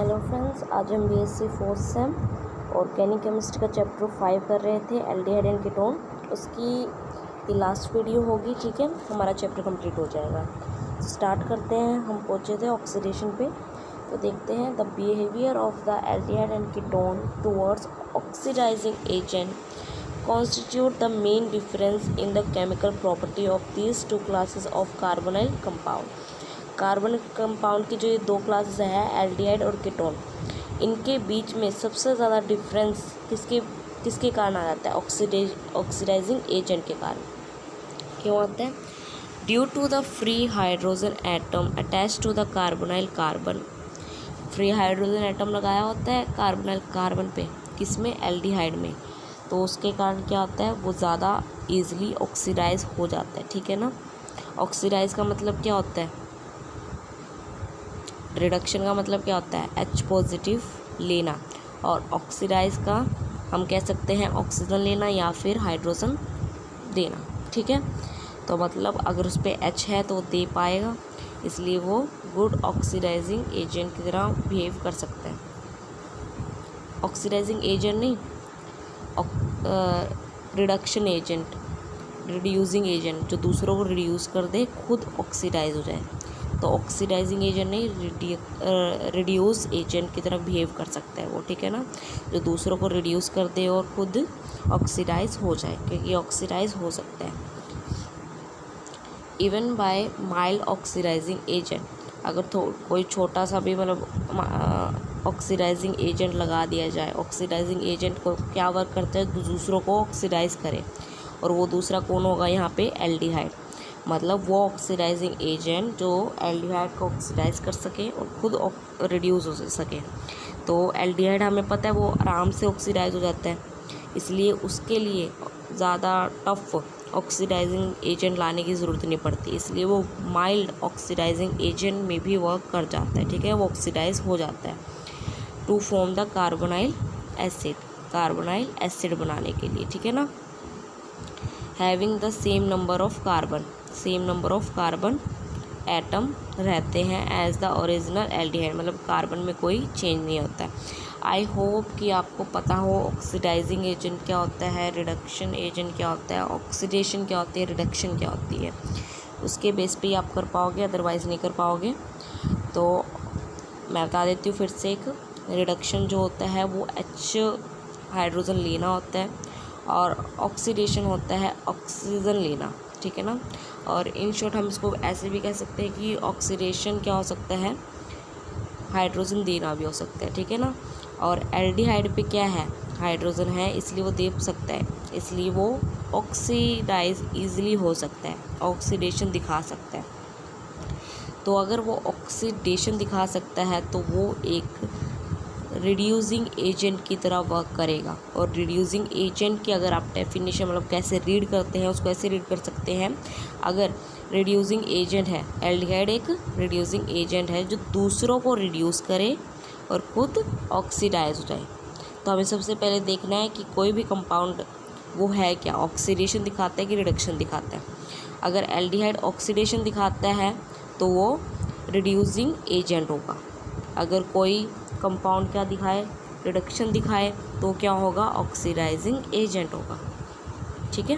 Hello friends, आज हम BSc fourth same organic chemistry का चैप्टर 5 कर रहे थे, एल्डिहाइड एंड कीटोन। उसकी ये लास्ट वीडियो होगी, ठीक है। हमारा चैप्टर कंप्लीट हो जाएगा। स्टार्ट करते हैं। हम पहुंचे थे ऑक्सीडेशन पे, तो देखते हैं the behaviour of the aldehyde and ketone towards oxidizing agent constitute the main difference in the chemical property of these two classes of carbonyl compound। Carbon compound की जो ये दो क्लासेस है, एल्डिहाइड और कीटोन, इनके बीच में सबसे ज़्यादा डिफरेंस किसके कारण आ जाता है? ऑक्सीडाइजिंग एजेंट के कारण। क्यों आता है? Due to the free hydrogen atom attach to the carbonyl carbon. Free hydrogen atom लगाया होता है कार्बोनाइल कार्बन पे, किसमें? एल्डिहाइड में। तो उसके कारण क्या होता है? वो ज़्यादा ईजिली ऑक्सीडाइज हो जाता है, ठीक है ना। ऑक्सीडाइज का मतलब क्या होता है? रिडक्शन का मतलब क्या होता है? H पॉजिटिव लेना। और ऑक्सीडाइज का हम कह सकते हैं ऑक्सीजन लेना या फिर हाइड्रोजन देना, ठीक है। तो मतलब अगर उस पर H है तो वो दे पाएगा, इसलिए वो गुड ऑक्सीडाइजिंग एजेंट की तरह बिहेव कर सकता है। ऑक्सीडाइजिंग एजेंट नहीं, रिडक्शन एजेंट, रिड्यूसिंग एजेंट, जो दूसरों को रिड्यूस कर दे, खुद ऑक्सीडाइज हो जाए। तो ऑक्सीडाइजिंग एजेंट नहीं, रिड्यूस एजेंट की तरह बिहेव कर सकता है वो, ठीक है ना। जो दूसरों को रिड्यूस कर दे और खुद ऑक्सीडाइज हो जाए, क्योंकि ऑक्सीडाइज हो सकता है even by mild oxidizing agent. अगर कोई छोटा सा भी मतलब ऑक्सीडाइजिंग एजेंट लगा दिया जाए, ऑक्सीडाइजिंग एजेंट को क्या वर्क करता है? दूसरों को ऑक्सीडाइज करे, और वो दूसरा कौन होगा यहाँ पे? एल्डिहाइड। मतलब वो ऑक्सीडाइजिंग एजेंट जो एल्डिहाइड को ऑक्सीडाइज कर सके और खुद रिड्यूस हो सके। तो एल्डिहाइड हमें पता है वो आराम से ऑक्सीडाइज हो जाता है, इसलिए उसके लिए ज़्यादा टफ ऑक्सीडाइजिंग एजेंट लाने की ज़रूरत नहीं पड़ती, इसलिए वो माइल्ड ऑक्सीडाइजिंग एजेंट में भी वर्क कर जाता है, ठीक है। वो ऑक्सीडाइज हो जाता है to form the carbonyl acid, carbonyl acid बनाने के लिए, ठीक है ना। Having the same number of carbon, same number of carbon atom रहते हैं एज द ओरिजिनल एल्डिहाइड, मतलब कार्बन में कोई चेंज नहीं होता है। आई होप कि आपको पता हो ऑक्सीडाइजिंग एजेंट क्या होता है, रिडक्शन एजेंट क्या होता है, ऑक्सीडेशन क्या होती है, रिडक्शन क्या होती है। उसके बेस पे ही आप कर पाओगे, अदरवाइज़ नहीं कर पाओगे। तो मैं बता देती हूँ फिर से। एक रिडक्शन जो होता है वो H हाइड्रोजन लेना होता है, और ऑक्सीडेशन होता है ऑक्सीजन लेना, ठीक है ना। और इन शॉर्ट हम इसको ऐसे भी कह सकते हैं कि ऑक्सीडेशन क्या हो सकता है? हाइड्रोजन देना भी हो सकता है, ठीक है ना। और एल्डिहाइड पे क्या है? हाइड्रोजन है, इसलिए वो दे सकता है, इसलिए वो ऑक्सीडाइज ईजिली हो सकता है, ऑक्सीडेशन दिखा सकता है। तो अगर वो ऑक्सीडेशन दिखा सकता है तो वो एक रिड्यूसिंग एजेंट की तरह वर्क करेगा। और रिड्यूसिंग एजेंट की अगर आप डेफिनेशन मतलब कैसे रीड करते हैं, उसको ऐसे रीड कर सकते हैं। अगर रिड्यूसिंग एजेंट है, एल्डिहाइड एक रिड्यूसिंग एजेंट है जो दूसरों को रिड्यूस करे और खुद ऑक्सीडाइज हो जाए। तो हमें सबसे पहले देखना है कि कोई भी कंपाउंड वो है क्या, ऑक्सीडेशन दिखाता है कि रिडक्शन दिखाता है। अगर एल्डिहाइड ऑक्सीडेशन दिखाता है तो वो रिड्यूसिंग एजेंट होगा। अगर कोई कंपाउंड क्या दिखाए? रिडक्शन दिखाए, तो क्या होगा? ऑक्सीडाइजिंग एजेंट होगा, ठीक है।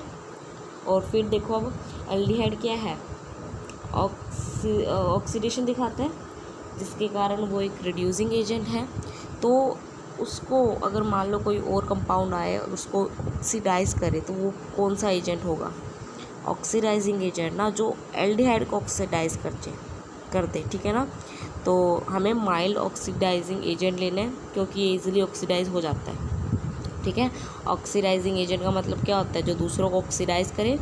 और फिर देखो अब एल्डिहाइड क्या है? ऑक्सीडेशन दिखाता है, जिसके कारण वो एक रिड्यूसिंग एजेंट है। तो उसको अगर मान लो कोई और कंपाउंड आए और उसको ऑक्सीडाइज करे, तो वो कौन सा एजेंट होगा? ऑक्सीडाइजिंग एजेंट ना, जो एल्डिहाइड को ऑक्सीडाइज कर दे, ठीक है ना। तो हमें माइल्ड ऑक्सीडाइजिंग एजेंट लेना है, क्योंकि ये इजीली ऑक्सीडाइज हो जाता है, ठीक है। ऑक्सीडाइजिंग एजेंट का मतलब क्या होता है? जो दूसरों को ऑक्सीडाइज करे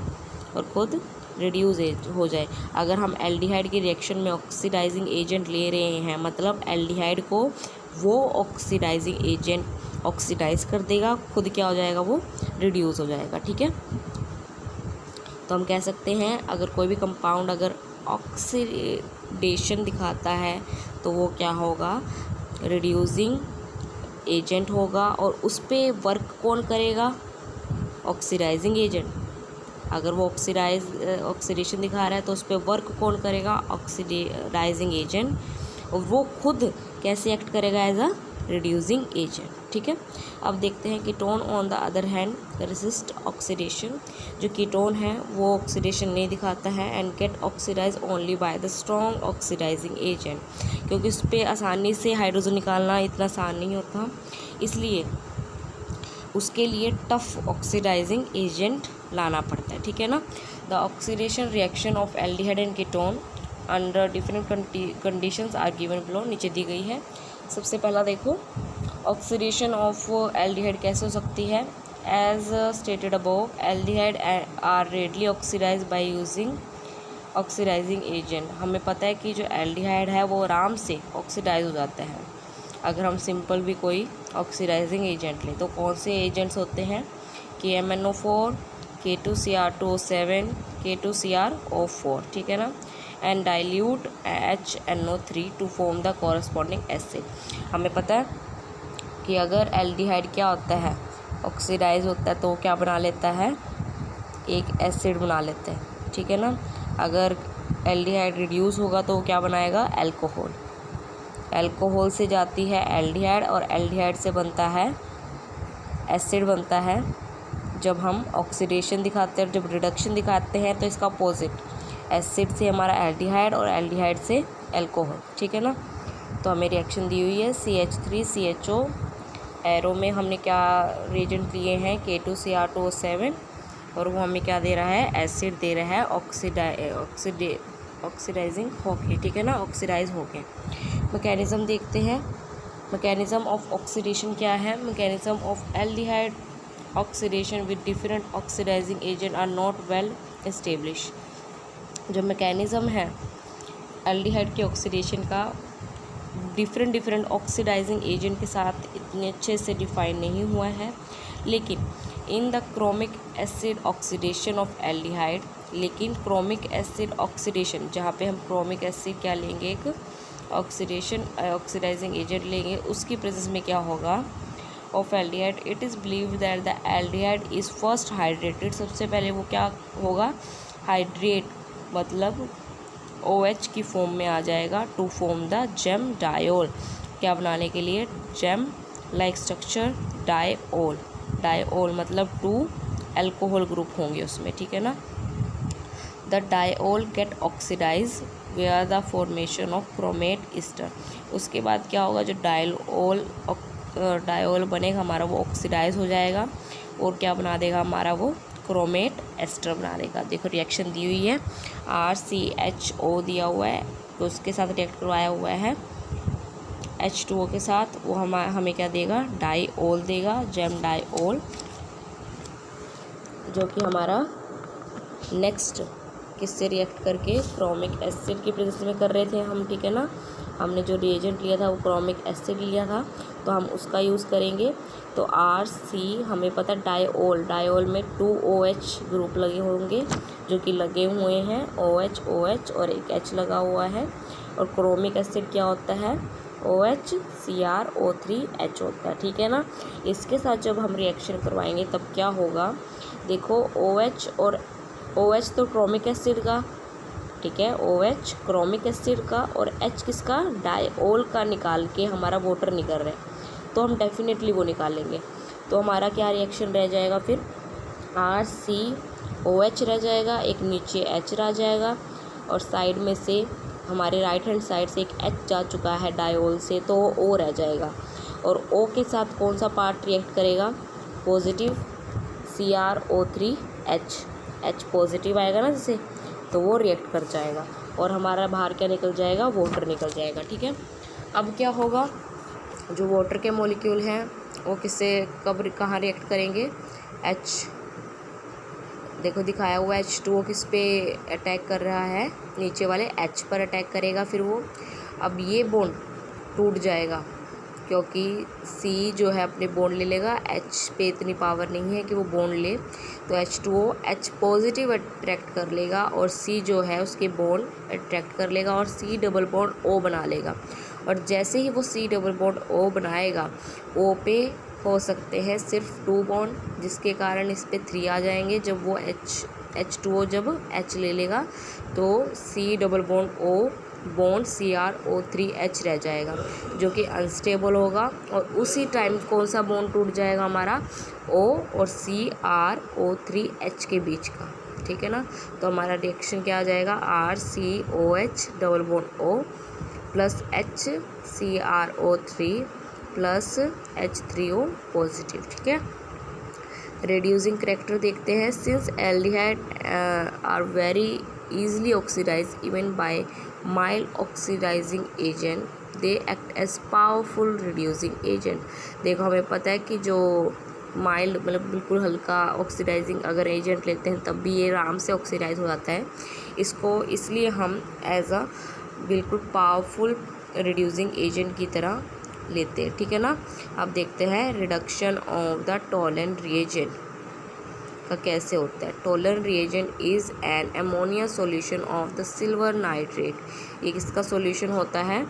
और खुद रिड्यूस हो जाए। अगर हम एल्डिहाइड की रिएक्शन में ऑक्सीडाइजिंग एजेंट ले रहे हैं, मतलब एल्डिहाइड को वो ऑक्सीडाइजिंग एजेंट ऑक्सीडाइज कर देगा, खुद क्या हो जाएगा? वो रिड्यूस हो जाएगा, ठीक है। तो हम कह सकते हैं अगर कोई भी कंपाउंड अगर ऑक्सीडेशन दिखाता है तो वो क्या होगा? रिड्यूसिंग एजेंट होगा। और उस पर वर्क कौन करेगा? Oxidizing agent. अगर वो ऑक्सीडेशन दिखा रहा है तो उस पर वर्क कौन करेगा? Oxidizing agent. और वो खुद कैसे एक्ट करेगा, एज अ रिड्यूसिंग एजेंट। ठीक है, अब देखते हैं ketone on the other hand resist oxidation. जो कीटोन है वो ऑक्सीडेशन नहीं दिखाता है and get oxidize only by the strong oxidizing agent, क्योंकि उस पर आसानी से हाइड्रोजन निकालना इतना आसान नहीं होता, इसलिए उसके लिए टफ ऑक्सीडाइजिंग एजेंट लाना पड़ता है। ठीक है ना। The oxidation reaction of aldehyde and ketone under different conditions are given below, नीचे दी गई है। सबसे पहला देखो, ऑक्सीडेशन ऑफ एल्डिहाइड कैसे हो सकती है। As stated above, aldehyde are readily oxidize by using oxidizing agent. हमें पता है कि जो एल्डिहाइड है वो आराम से ऑक्सीडाइज हो जाता है अगर हम सिंपल भी कोई ऑक्सीडाइजिंग एजेंट लें। तो कौन से एजेंट्स होते हैं, KMnO4, K2Cr2O7, K2CrO4, ठीक है ना, and dilute HNO3 to form the corresponding acid. हमें पता है कि अगर एल्डिहाइड क्या होता है, ऑक्सीडाइज होता है, तो वो क्या बना लेता है, एक एसिड बना लेता है। ठीक है ना। अगर एल्डिहाइड रिड्यूस होगा तो वो क्या बनाएगा, अल्कोहल। अल्कोहल से जाती है एल्डिहाइड और एल्डिहाइड से बनता है एसिड बनता है। जब हम ऑक्सीडेशन दिखाते हैं, जब रिडक्शन दिखाते हैं, तो इसका अपोजिट, एसिड से हमारा एल्डिहाइड और एल्डिहाइड से अल्कोहल। ठीक है ना। तो हमें रिएक्शन दी हुई है CH3CHO, एरो में हमने क्या रिएजेंट लिए हैं, K2Cr2O7, और वो हमें क्या दे रहा है, एसिड दे रहा है ऑक्सीडाइजिंग होके। ठीक है ना, ऑक्सीडाइज होके। मैकेनिज़्म देखते हैं। मैकेनिज़्म ऑफ ऑक्सीडेशन क्या है। Mechanism of aldehyde oxidation with different oxidizing agent are not well establish. जो मैकेनिज़्म है एल्डिहाइड के ऑक्सीडेशन का डिफरेंट ऑक्सीडाइजिंग एजेंट के साथ इतने अच्छे से डिफाइन नहीं हुआ है, लेकिन in the chromic acid oxidation of aldehyde, लेकिन क्रोमिक एसिड ऑक्सीडेशन, जहाँ पे हम क्रोमिक एसिड क्या लेंगे, एक ऑक्सीडाइजिंग एजेंट लेंगे, उसकी प्रेजेंस में क्या होगा, of aldehyde, it is believed that the aldehyde is first hydrated. सबसे पहले वो क्या होगा, हाइड्रेट, मतलब OH की फॉर्म में आ जाएगा, to form the gem diol, क्या बनाने के लिए, gem like structure diol. Diol मतलब 2 अल्कोहल ग्रुप होंगे उसमें। ठीक है ना। The diol get oxidize where the formation of chromate ester. उसके बाद क्या होगा, जो डायोल बनेगा हमारा, वो ऑक्सीडाइज हो जाएगा और क्या बना देगा हमारा, वो क्रोमेट एस्टर बना देगा। देखो रिएक्शन दी हुई है, RCHO दिया हुआ है, तो उसके साथ रिएक्ट करवाया हुआ है H2O के साथ, वो हमें क्या देगा, डाइओल देगा, जेम डाइओल, जो कि हमारा नेक्स्ट किससे रिएक्ट करके, क्रोमिक एसिड की प्रेजेंस में कर रहे थे हम। ठीक है ना। हमने जो रिएजेंट लिया था वो क्रोमिक एसिड लिया था, तो हम उसका यूज़ करेंगे। तो RC हमें पता, डाइओल, डाइओल में 2 OH ग्रुप लगे होंगे, जो कि लगे हुए हैं, OH OH और एक H लगा हुआ है। और क्रोमिक एसिड क्या होता है, OHCrO3H होता है। ठीक है ना। इसके साथ जब हम रिएक्शन करवाएंगे तब क्या होगा, देखो OH और OH तो क्रोमिक एसिड का, ठीक है, OH क्रोमिक एसिड का, और H किसका, डाइओल का निकाल के हमारा वाटर निकल रहा है, तो हम डेफिनेटली वो निकालेंगे। तो हमारा क्या रिएक्शन रह जाएगा फिर, RCOH रह जाएगा, एक नीचे H रह जाएगा, और साइड में से हमारे राइट हैंड साइड से एक H जा चुका है डाइओल से, तो वो O रह जाएगा। और O के साथ कौन सा पार्ट रिएक्ट करेगा, पॉजिटिव CrO3H, H पॉजिटिव आएगा ना जैसे, तो वो रिएक्ट कर जाएगा और हमारा बाहर क्या निकल जाएगा, वाटर निकल जाएगा। ठीक है। अब क्या होगा, जो वाटर के मॉलिक्यूल हैं वो किससे कब कहाँ रिएक्ट करेंगे, H, देखो दिखाया हुआ है, H2O किस पे अटैक कर रहा है, नीचे वाले H पर अटैक करेगा। फिर वो, अब ये बॉन्ड टूट जाएगा, क्योंकि C जो है अपने बॉन्ड ले लेगा, H पे इतनी पावर नहीं है कि वो बॉन्ड ले, तो H2O H पॉजिटिव अट्रैक्ट कर लेगा और C जो है उसके बॉन्ड अट्रैक्ट कर लेगा और C डबल बॉन्ड O बना लेगा। और जैसे ही वो C डबल बॉन्ड O बनाएगा, O पे हो सकते हैं सिर्फ 2 बॉन्ड, जिसके कारण इस पे 3 आ जाएंगे। जब वो H2O जब H ले लेगा तो C double bond O bond CrO3H रह जाएगा जो कि अनस्टेबल होगा। और उसी टाइम कौन सा बॉन्ड टूट जाएगा हमारा, O और CrO3H के बीच का, ठीक है ना। तो हमारा रिएक्शन क्या आ जाएगा, RCOH double bond O plus HCrO3 plus H3O positive, ठीक है। रेड्यूसिंग करेक्टर देखते हैं। Since aldehyde are very easily oxidized even by mild oxidizing agent, they act as powerful reducing agent। देखो हमें पता है कि जो माइल्ड मतलब बिल्कुल हल्का ऑक्सीडाइजिंग अगर एजेंट लेते हैं तब भी ये आराम से ऑक्सीडाइज हो जाता है। इसको इसलिए हम एज अ बिल्कुल पावरफुल रिड्यूसिंग एजेंट की तरह लेते हैं, ठीक है ना। अब देखते हैं reduction of the tolerant reagent का कैसे होता है। Tolerant reagent is an ammonia solution of the silver nitrate. ये किसका सॉल्यूशन होता है,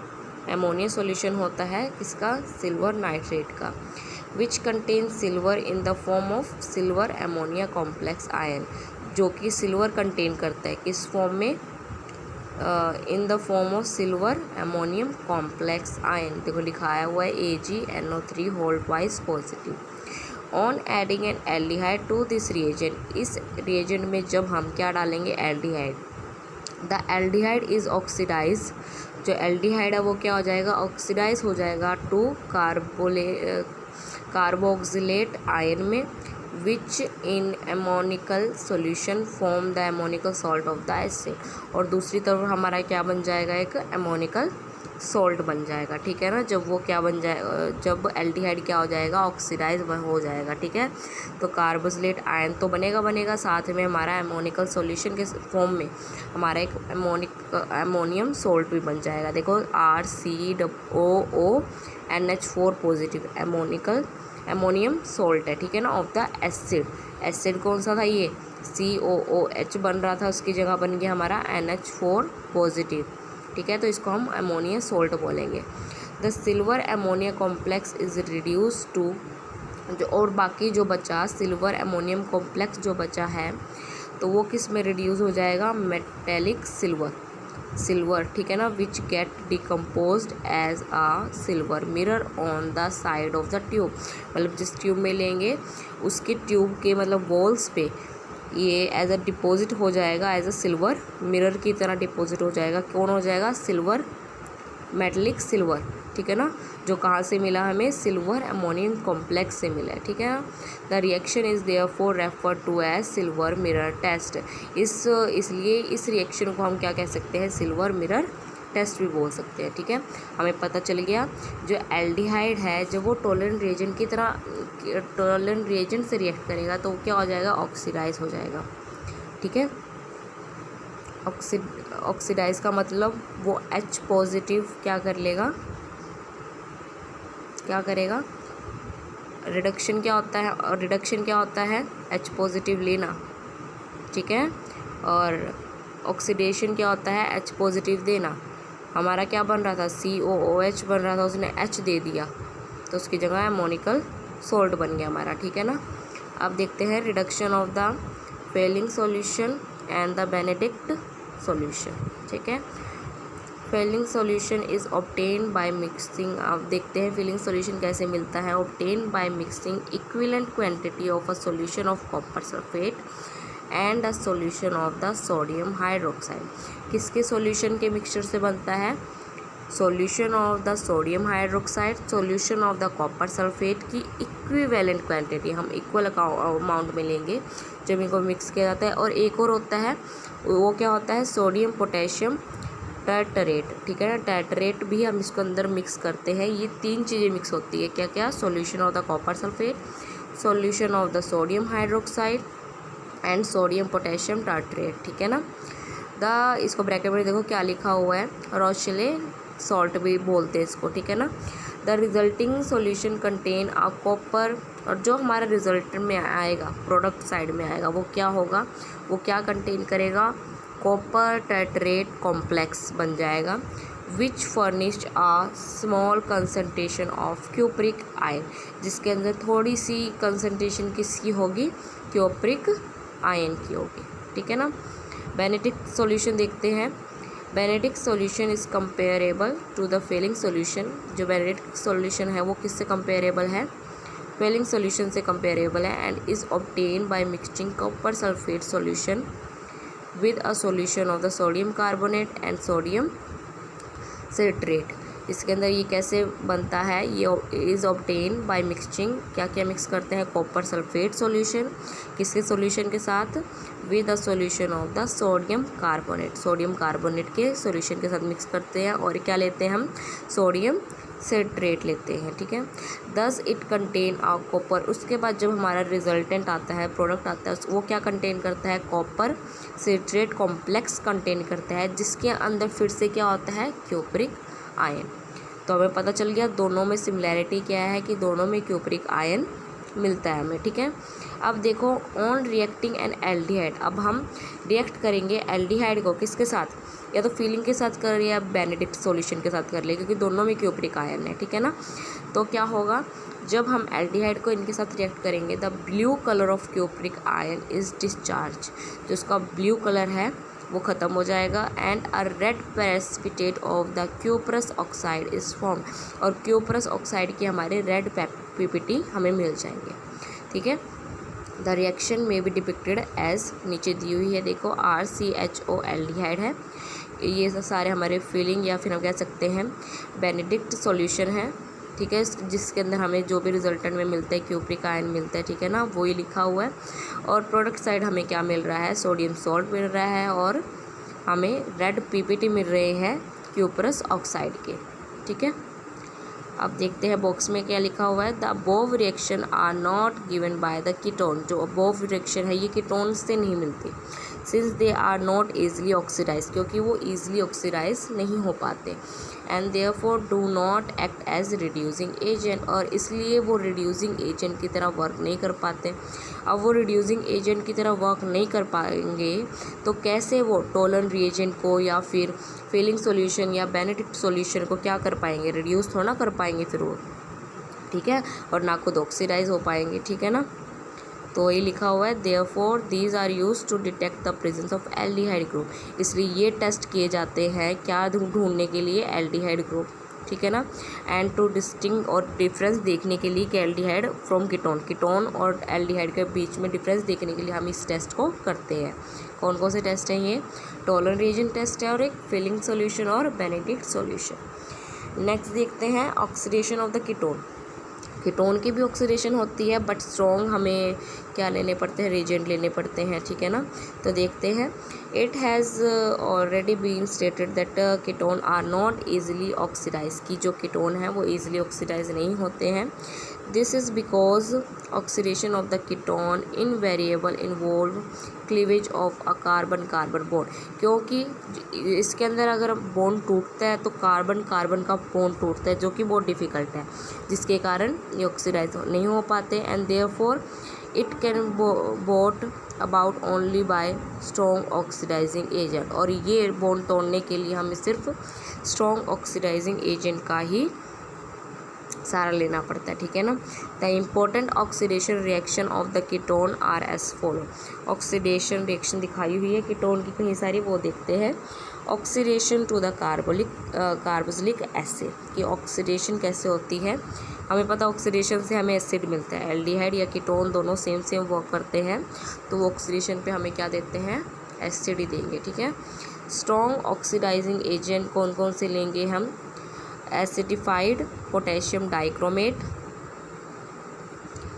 अमोनिया सॉल्यूशन होता है किसका, सिल्वर नाइट्रेट का। Which contain silver in the form of silver ammonia complex ion, जो कि सिल्वर कंटेन करता है किस फॉर्म में, in the form of silver ammonium complex ion. देखो लिखाया हुआ है AgNO3 whole twice positive. On adding an aldehyde to this reagent, इस रिएजेंट में जब हम क्या डालेंगे, aldehyde, the aldehyde is oxidize, जो एल्डिहाइड है वो क्या हो जाएगा, ऑक्सीडाइज हो जाएगा टू कार्बोक्सिलेट आयन में, which in ammoniacal solution form the ammoniacal salt of the acid. और दूसरी तरफ हमारा क्या बन जाएगा, एक एमोनिकल सॉल्ट बन जाएगा, ठीक है ना। जब वो क्या बन जाए, जब एल्डिहाइड क्या हो जाएगा, ऑक्सीडाइज हो जाएगा, ठीक है। तो कार्बोक्सिलेट आयन तो बनेगा, साथ में हमारा एमोनिकल सॉल्यूशन के फॉर्म में हमारा एक एमोनियम सॉल्ट भी बन जाएगा। देखो RCOONH4 पॉजिटिव एमोनियम सॉल्ट है, ठीक है ना, ऑफ द एसिड। एसिड कौन सा था, ये COOH बन रहा था, उसकी जगह बन गया हमारा NH4 पॉजिटिव, ठीक है। तो इसको हम अमोनिया सोल्ट बोलेंगे। The silver ammonia complex is reduce to, जो और बाकी जो बचा सिल्वर अमोनियम कॉम्प्लेक्स जो बचा है तो वो किस में रिड्यूस हो जाएगा, मेटेलिक सिल्वर, ठीक है ना, which get decomposed as a silver mirror on the side of the tube. मतलब जिस ट्यूब में लेंगे उसके ट्यूब के मतलब वॉल्स पे ये एज अ डिपॉजिट हो जाएगा, एज अ सिल्वर मिरर की तरह डिपॉजिट हो जाएगा। कौन हो जाएगा, सिल्वर, मेटेलिक सिल्वर, ठीक है ना, जो कहाँ से मिला हमें, सिल्वर अमोनियम कॉम्प्लेक्स से मिला है, ठीक है ना। The reaction is therefore refer to as silver mirror test. इसलिए इस रिएक्शन को हम क्या कह सकते हैं, सिल्वर मिरर टेस्ट भी बोल सकते हैं, ठीक है। हमें पता चल गया जो एल्डिहाइड है जब वो टोलेंट रिएजेंट की तरह टोलेंट रिएजेंट से रिएक्ट करेगा तो क्या हो जाएगा, ऑक्सीडाइज हो जाएगा, ठीक है। ऑक्सीडाइज का मतलब वो H पॉजिटिव क्या कर लेगा, क्या करेगा, रिडक्शन क्या होता है, और रिडक्शन क्या होता है, H पॉजिटिव लेना, ठीक है। और ऑक्सीडेशन क्या होता है, H पॉजिटिव देना। हमारा क्या बन रहा था, COOH बन रहा था, उसने H दे दिया तो उसकी जगह अमोनिकल सोल्ट बन गया हमारा, ठीक है ना। अब देखते हैं reduction of the Fehling solution and the Benedict solution, ठीक है। Fehling solution is obtain by mixing. अब देखते हैं फेलिंग सॉल्यूशन कैसे मिलता है, obtain by mixing equivalent quantity of a solution of copper sulphate and a solution of the sodium hydroxide. किसके solution के मिक्सचर से बनता है, solution of the sodium hydroxide, solution of the copper sulphate की equivalent quantity हम equal amount में लेंगे जब इनको मिक्स किया जाता है। और एक और होता है, वो क्या होता है, सोडियम पोटेशियम टार्टरेट, ठीक है ना, टार्टरेट भी हम इसको अंदर मिक्स करते हैं। ये तीन चीज़ें मिक्स होती है, क्या क्या, solution of the copper sulphate, solution of the sodium hydroxide and sodium potassium tartrate, ठीक है ना। इसको ब्रैकेट में देखो क्या लिखा हुआ है, रोशले सॉल्ट भी बोलते हैं इसको, ठीक है ना। The resulting solution contain a copper, और जो हमारा रिजल्ट में आएगा, प्रोडक्ट साइड में आएगा, वो क्या होगा, वो क्या कंटेन करेगा, कॉपर टार्टरेट कॉम्प्लेक्स बन जाएगा, which furnished a small concentration of cupric ion, जिसके अंदर थोड़ी सी कंसनट्रेशन किसकी होगी, क्यूप्रिक आयन की होगी, ठीक है ना। बेनेडिक्ट सॉल्यूशन देखते हैं। Benedict solution is comparable to the Fehling solution. जो बेनेडिक्ट सॉल्यूशन है वो किससे कंपेरेबल है? फेलिंग सॉल्यूशन से कंपेरेबल है। And is obtain by mixing copper sulphate solution with a solution of the sodium carbonate and sodium citrate. इसके अंदर ये कैसे बनता है? ये इज़ ऑब्टेन बाय मिक्सिंग, क्या क्या मिक्स करते हैं? कॉपर सल्फेट सॉल्यूशन, किसके सॉल्यूशन के साथ? With the solution of the sodium carbonate, sodium carbonate के सॉल्यूशन के साथ मिक्स करते हैं। और क्या लेते हैं हम? सोडियम सिट्रेट लेते हैं, ठीक है। Thus it contain uh copper. उसके बाद जब हमारा रिजल्टेंट आता है, प्रोडक्ट आता है, वो क्या कंटेन करता है? कॉपर सिट्रेट कॉम्प्लेक्स कंटेन करता है, जिसके अंदर फिर से क्या होता है? Cupric ion. तो हमें पता चल गया दोनों में सिमिलैरिटी क्या है कि दोनों में क्यूपरिक आयन मिलता है हमें, ठीक है। अब देखो, ऑन रिएक्टिंग एन एल्डिहाइड। अब हम रिएक्ट करेंगे एल्डिहाइड को किसके साथ? या तो फीलिंग के साथ कर या बेनेडिक्ट सॉल्यूशन के साथ कर ले, क्योंकि दोनों में क्यूपरिक आयन है, ठीक है ना। तो क्या होगा जब हम एल्डिहाइड को इनके साथ रिएक्ट करेंगे? The blue colour of cupric ion is discharge. जो उसका ब्लू कलर है वो ख़त्म हो जाएगा। And a red precipitate of the cuprous oxide is form. और क्यूपरस ऑक्साइड के हमारे रेड पीपीटी हमें मिल जाएंगे, ठीक है। द रिएक्शन में बी डिपिक्टेड एज, नीचे दी हुई है देखो, RCHO एल्डिहाइड है। ये सारे हमारे फीलिंग या फिर हम कह सकते हैं बेनेडिक्ट सॉल्यूशन है, ठीक है, जिसके अंदर हमें जो भी रिजल्टेंट में मिलता है क्यूपरिक आयन मिलता है, ठीक है ना, वही लिखा हुआ है। और प्रोडक्ट साइड हमें क्या मिल रहा है? सोडियम सॉल्ट मिल रहा है और हमें रेड पीपीटी मिल रहे हैं क्यूपरस ऑक्साइड के, ठीक है। अब देखते हैं बॉक्स में क्या लिखा हुआ है। The above reaction are not given by the ketone. जो अबोव रिएक्शन है ये कीटोन से नहीं मिलती, since they are not easily oxidize, क्योंकि वो ईजिली ऑक्सीडाइज नहीं हो पाते। And therefore do not act as reducing agent, और इसलिए वो रिड्यूसिंग एजेंट की तरह वर्क नहीं कर पाते। अब वो रिड्यूसिंग एजेंट की तरह वर्क नहीं कर पाएंगे तो कैसे वो टोलन रिएजेंट को या फिर फेलिंग सॉल्यूशन या बेनेडिक्ट सॉल्यूशन को क्या कर पाएंगे? रिड्यूस थोड़ा ना कर पाएंगे फिर वो, ठीक है, और ना खुद ऑक्सीडाइज हो पाएंगे, ठीक है ना। तो ये लिखा हुआ है therefore these are used to detect the presence of aldehyde group. इसलिए ये टेस्ट किए जाते हैं क्या ढूंढने के लिए? एल्डिहाइड ग्रुप, ठीक है ना। एंड टू डिस्टिंग, और डिफरेंस देखने के लिए कि एल्डिहाइड फ्रॉम कीटोन, कीटोन और एल्डिहाइड के बीच में डिफरेंस देखने के लिए हम इस टेस्ट को करते हैं। कौन कौन से टेस्ट हैं ये? टोलन रिएजेंट टेस्ट है और एक फिलिंग सॉल्यूशन और बेनेडिक्ट सॉल्यूशन। नेक्स्ट देखते हैं oxidation of the ketone. Ketone की भी ऑक्सीडेशन होती है, बट स्ट्रॉन्ग हमें क्या लेने पड़ते हैं? रिएजेंट लेने पड़ते हैं, ठीक है ना। तो देखते हैं, it has already been stated that ketone are not easily oxidize, की जो कीटोन है वो ईजिली ऑक्सीडाइज नहीं होते हैं। This is because oxidation of the ketone invariable involve cleavage of a carbon carbon bond, क्योंकि इसके अंदर अगर बॉन्ड टूटता है तो कार्बन कार्बन का बॉन्ड टूटता है, जो कि बहुत डिफ़िकल्ट है, जिसके कारण ये ऑक्सीडाइज नहीं हो पाते। And therefore it can bought about only by strong oxidizing agent, और ये बॉन्ड तोड़ने के लिए हमें सिर्फ स्ट्रॉन्ग ऑक्सीडाइजिंग एजेंट का ही सारा लेना पड़ता है, ठीक है ना। The important oxidation reaction of the ketone are as follow. Oxidation reaction दिखाई हुई है कीटोन की कहीं सारी, वो देखते हैं। Oxidation to the carboxylic acid, की ऑक्सीडेशन कैसे होती है? हमें पता ऑक्सीडेशन से हमें एसिड मिलता है। एल्डिहाइड या कीटोन दोनों सेम सेम वर्क करते हैं, तो वो ऑक्सीडेशन पे हमें क्या देते हैं? एसिड ही देंगे, ठीक है। स्ट्रॉन्ग ऑक्सीडाइजिंग एजेंट कौन कौन से लेंगे हम? Acidified potassium dichromate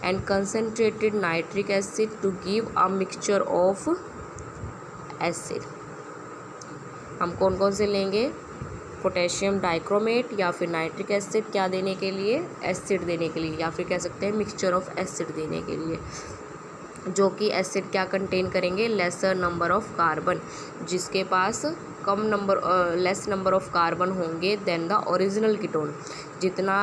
and concentrated nitric acid to give a mixture of acid. हम कौन कौन से लेंगे? पोटेशियम डाइक्रोमेट या फिर नाइट्रिक एसिड, क्या देने के लिए? एसिड देने के लिए, या फिर कह सकते हैं मिक्सचर ऑफ एसिड देने के लिए, जो कि एसिड क्या कंटेन करेंगे? लेसर नंबर ऑफ कार्बन, जिसके पास कम number less number of carbon होंगे देन द ओरिजिनल कीटोन। जितना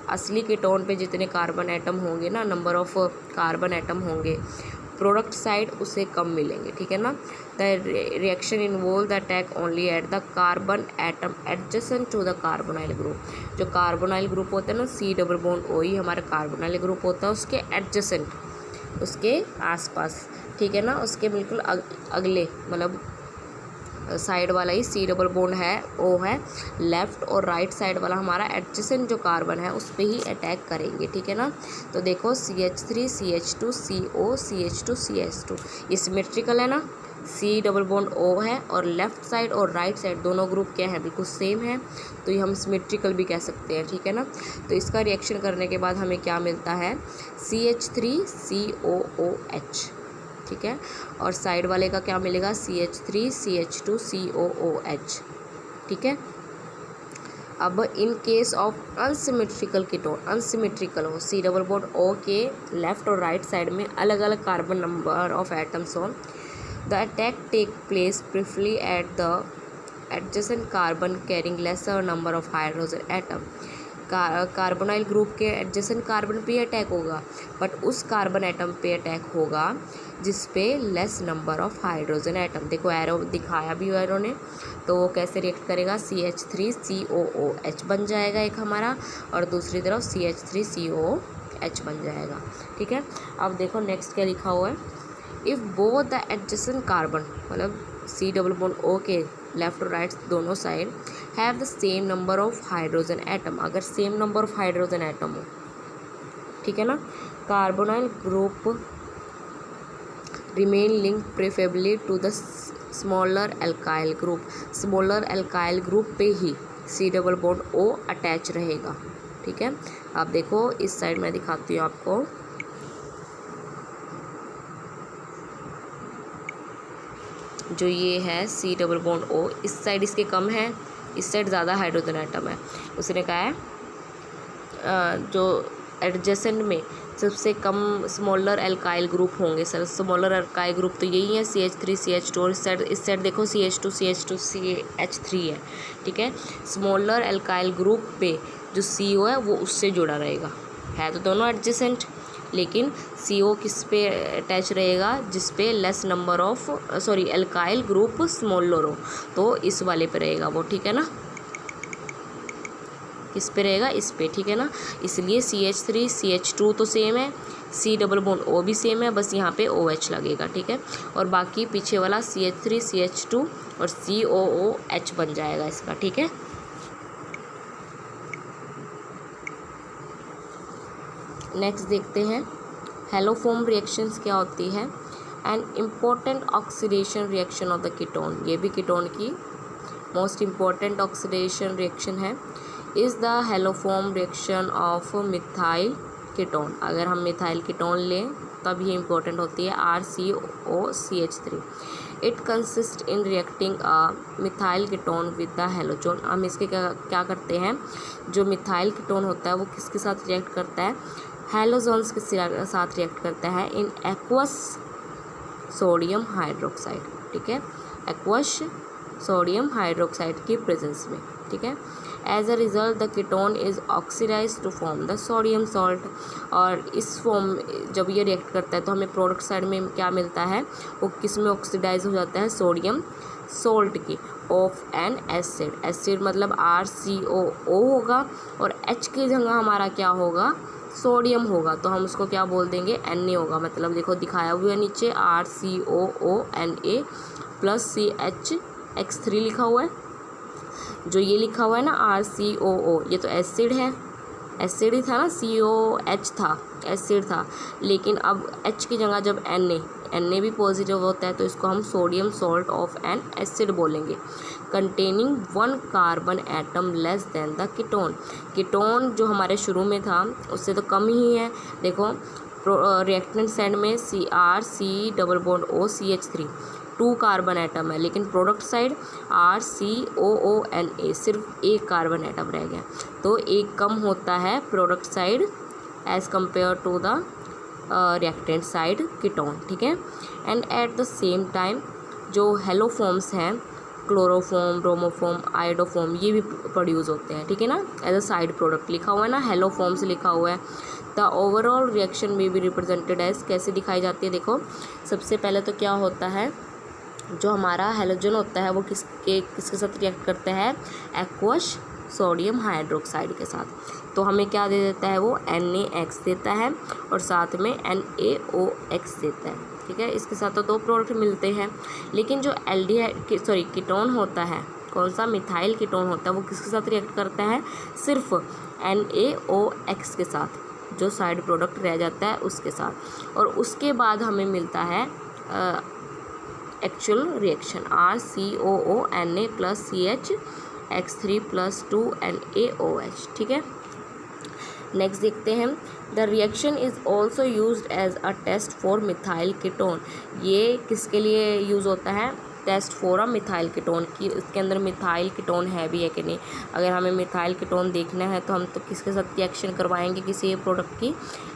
असली कीटोन पे जितने कार्बन एटम होंगे ना, नंबर ऑफ कार्बन एटम होंगे, प्रोडक्ट साइड उसे कम मिलेंगे, ठीक है ना। The reaction involve the attack only at the carbon atom adjacent to the carbonyl group. जो कार्बोनाइल ग्रुप होता है ना, C डबल बॉन्ड OE हमारा कार्बोनाइल ग्रुप होता है, उसके एडजेसेंट, उसके आसपास, ठीक है ना, उसके बिल्कुल अगले, मतलब साइड वाला ही सी डबल बॉन्ड है ओ है, लेफ़्ट और राइट साइड वाला हमारा एडजेसेंट जो कार्बन है उस पे ही अटैक करेंगे, ठीक है ना। तो देखो CH3 CH2 CO CH2 CH2 ये सिमेट्रिकल है ना, सी डबल बॉन्ड O है और लेफ़्ट साइड और राइट साइड दोनों ग्रुप क्या है, बिल्कुल सेम है, तो ये हम सिमेट्रिकल भी कह सकते हैं, ठीक है ना। तो इसका रिएक्शन करने के बाद हमें क्या मिलता है, CH3 COOH, ठीक है। और साइड वाले का क्या मिलेगा, CH3 CH2 COOH, ठीक है। अब in case of unsymmetrical ketone, unsymmetrical हो, सी डबल बॉन्ड O के लेफ़्ट और राइट साइड में अलग अलग कार्बन नंबर ऑफ एटम्स हो, the attack take place preferably at the adjacent carbon carrying lesser number of hydrogen atom. Carbonyl group के adjacent carbon पे attack होगा, but उस कार्बन एटम पे अटैक होगा जिस पे less number of hydrogen atom. देखो एरो दिखाया भी एरो ने, तो वो कैसे रिएक्ट करेगा, CH3 COOH बन जाएगा एक हमारा, और दूसरी तरफ CH3 COOH बन जाएगा, ठीक है। अब देखो नेक्स्ट क्या लिखा हुआ है, if both the adjacent carbon, मतलब सी डबल बॉन्ड O के लेफ़्ट और राइट दोनों side have the same number of hydrogen atom, अगर same number of hydrogen atom हो, ठीक है ना, carbonyl group remain link preferably to the smaller alkyl group, smaller alkyl group पे ही C double bond O attach रहेगा, ठीक है। आप देखो इस साइड में दिखाती हूँ आपको, जो ये है सी डबल बॉन्ड O, इस साइड इसके कम है, इस साइड ज़्यादा हाइड्रोजन एटम है। उसने कहा है जो एडजेसेंट में सबसे कम स्मॉलर एल्काइल ग्रुप होंगे, सर स्मॉलर एल्काइल ग्रुप तो यही है CH3 CH2, और इस साइड देखो CH2 CH2 CH3 है, ठीक है। स्मॉलर एल्काइल ग्रुप पे जो CO है वो उससे जुड़ा रहेगा, है तो दोनों एडजेसेंट, लेकिन CO किस पे अटैच रहेगा, जिस पे less number of alkyl group smaller हो, तो इस वाले पे रहेगा वो, ठीक है ना, किस पे रहेगा, इस पे, ठीक है ना। इसलिए CH3 CH2 तो सेम है, सी डबल बॉन्ड O भी सेम है, बस यहाँ पे OH लगेगा, ठीक है। और बाकी पीछे वाला CH3 CH2 और COOH बन जाएगा इसका, ठीक है। नेक्स्ट देखते हैं हेलोफॉर्म रिएक्शंस क्या होती है, an important oxidation reaction of the ketone, ये भी कीटोन की मोस्ट इम्पोर्टेंट ऑक्सीडेशन रिएक्शन है, is the haloform reaction of methyl ketone. अगर हम मिथाइल कीटोन लें तब ये इम्पोर्टेंट होती है, RCOCH3। It consist in reacting a methyl ketone with the halogen. हम इसके क्या करते हैं, जो मिथाइल कीटोन होता है वो किसके साथ रिएक्ट करता है, हेलोजन्स के साथ रिएक्ट करता है इन एक्वस सोडियम हाइड्रोक्साइड, ठीक है, एक्वस सोडियम हाइड्रोक्साइड की प्रेजेंस में, ठीक है। As a result the ketone is oxidize to form the sodium salt, और इस फॉर्म जब ये रिएक्ट करता है तो हमें प्रोडक्ट साइड में क्या मिलता है, वो किस में ऑक्सीडाइज हो जाता है, सोडियम सोल्ट की, ऑफ एन एसिड, एसिड मतलब RCOO होगा, और H की जगह हमारा क्या होगा, सोडियम होगा, तो हम उसको क्या बोल देंगे, Na होगा। मतलब देखो दिखाया हुआ है नीचे RCOONA प्लस CHX3 लिखा हुआ है, जो ये लिखा हुआ है ना RCOO, ये तो एसिड है, एसिड ही था ना, COH था, एसिड था, लेकिन अब H की जगह जब Na भी पॉजिटिव होता है तो इसको हम sodium salt of an acid बोलेंगे, containing 1 carbon atom less than the ketone. Ketone जो हमारे शुरू में था उससे तो कम ही है, देखो रिएक्टेंट साइड में C double bond O CH3 2 carbon atom है, लेकिन प्रोडक्ट साइड RCOONA सिर्फ 1 कार्बन एटम रह गया, तो एक कम होता है product side as compare to the reactant side ketone, ठीक है। And at the same time जो हेलोफॉर्म्स हैं, क्लोरोफॉर्म, ब्रोमोफॉर्म, आयोडोफॉर्म, ये भी प्रोड्यूस होते हैं, ठीक है ना, एज अ साइड प्रोडक्ट लिखा हुआ है ना, हेलोफॉर्म्स लिखा हुआ है। द ओवरऑल रिएक्शन में भी रिप्रेजेंटेड एज, कैसे दिखाई जाती है, देखो सबसे पहले तो क्या होता है, जो हमारा हेलोजन होता है वो किसके साथ रिएक्ट करता है, एक्वस सोडियम हाइड्रोक्साइड के साथ, तो हमें क्या दे देता है, वो NaX देता है और साथ में NaOX देता है, ठीक है। इसके साथ तो 2 प्रोडक्ट मिलते हैं, लेकिन जो कीटोन होता है, कौन सा, मिथाइल कीटोन होता है, वो किसके साथ रिएक्ट करता है, सिर्फ NaOX के साथ, जो साइड प्रोडक्ट रह जाता है उसके साथ। और उसके बाद हमें मिलता है actual reaction RCOO Na + CH X3 + 2 NaOH, ठीक है। नेक्स्ट देखते हैं, the reaction is also used as a test for methyl ketone. ये किसके लिए यूज़ होता है, test for a methyl ketone, कि इसके अंदर मिथाइल कीटोन है भी है कि नहीं। अगर हमें मिथाइल कीटोन देखना है तो हम तो किसके साथ रिएक्शन करवाएंगे, किसी प्रोडक्ट की